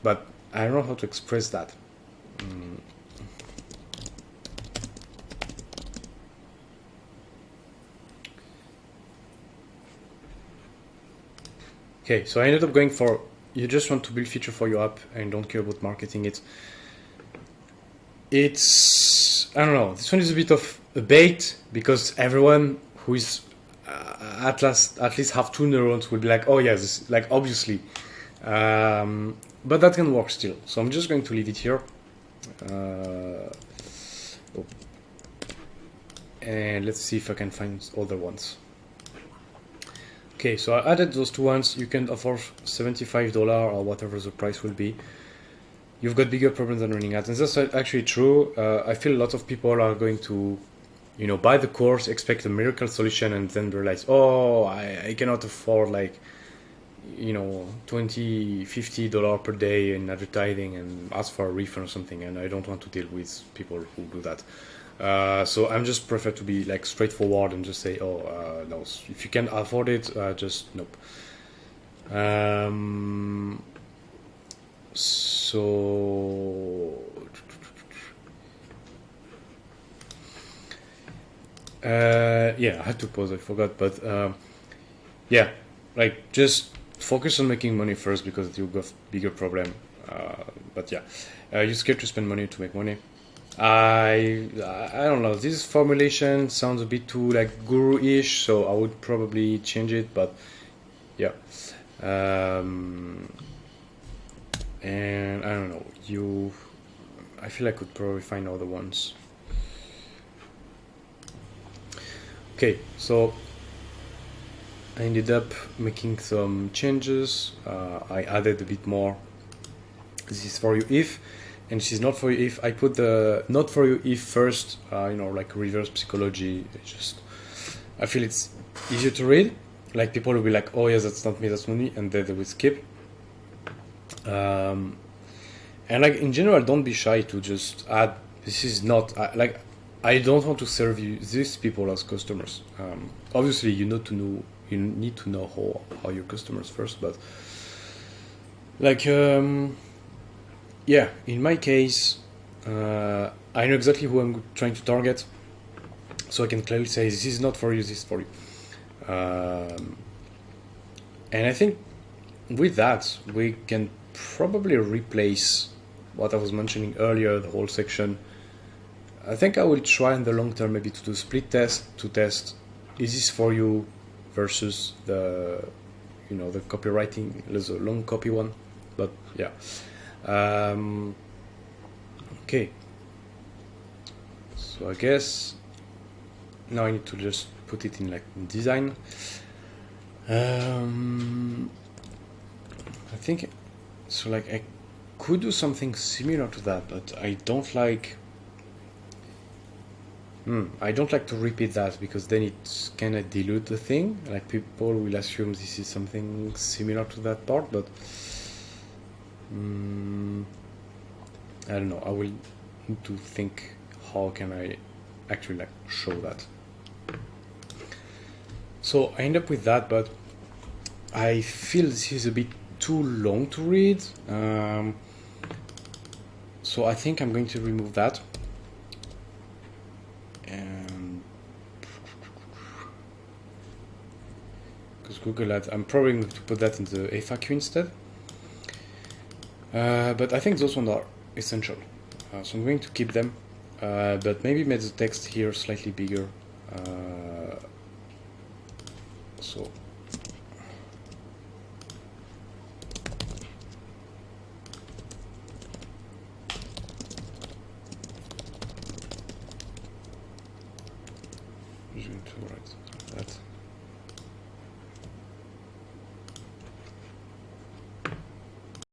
A: But I don't know how to express that. Okay, so I ended up going for, you just want to build feature for your app and don't care about marketing it. It's, I don't know, this one is a bit of a bait, because everyone who is at least have 2 neurons will be like, oh yeah, this, like, obviously. But that can work still. So I'm just going to leave it here. And let's see if I can find other ones. Okay, so I added those 2 ones. You can afford $75 or whatever the price will be. You've got bigger problems than running ads. And that's actually true. I feel a lot of people are going to, you know, buy the course, expect a miracle solution, and then realize, oh, I cannot afford, like, you know, $20, $50 per day in advertising and ask for a refund or something, and I don't want to deal with people who do that. So I'm just prefer to be like straightforward and just say, oh, no, if you can't afford it, just nope. So yeah, I had to pause, I forgot, but yeah, like just focus on making money first because you've got bigger problem. But yeah, you're scared to spend money to make money. I don't know. This formulation sounds a bit too like guru-ish, so I would probably change it. But yeah, and I don't know. I feel I could probably find other ones. Okay, so I ended up making some changes. I added a bit more. This is for you if, and this is not for you if. I put the not for you if first, like reverse psychology. I feel it's easier to read. Like people will be like, oh yes, that's not me, that's not me, and then they will skip. And like in general, don't be shy to just add. This is not like I don't want to serve you these people as customers. Obviously, you need to know how your customers first, but like yeah, in my case, I know exactly who I'm trying to target, so I can clearly say this is not for you, this is for you. And I think with that we can probably replace what I was mentioning earlier, the whole section. I think I will try in the long term maybe to do split test to test is this for you versus the the copywriting, the long copy one. But yeah, okay, so I guess now I need to just put it in like design. I think so, like I could do something similar to that, but I don't like to repeat that because then it kind of dilute the thing. Like people will assume this is something similar to that part, but I don't know. I will need to think how can I actually like show that. So I end up with that, but I feel this is a bit too long to read. So I think I'm going to remove that. And because Google Ads, I'm probably going to put that in the FAQ instead. But I think those ones are essential. So I'm going to keep them, but maybe make the text here slightly bigger. So I'm going to write that.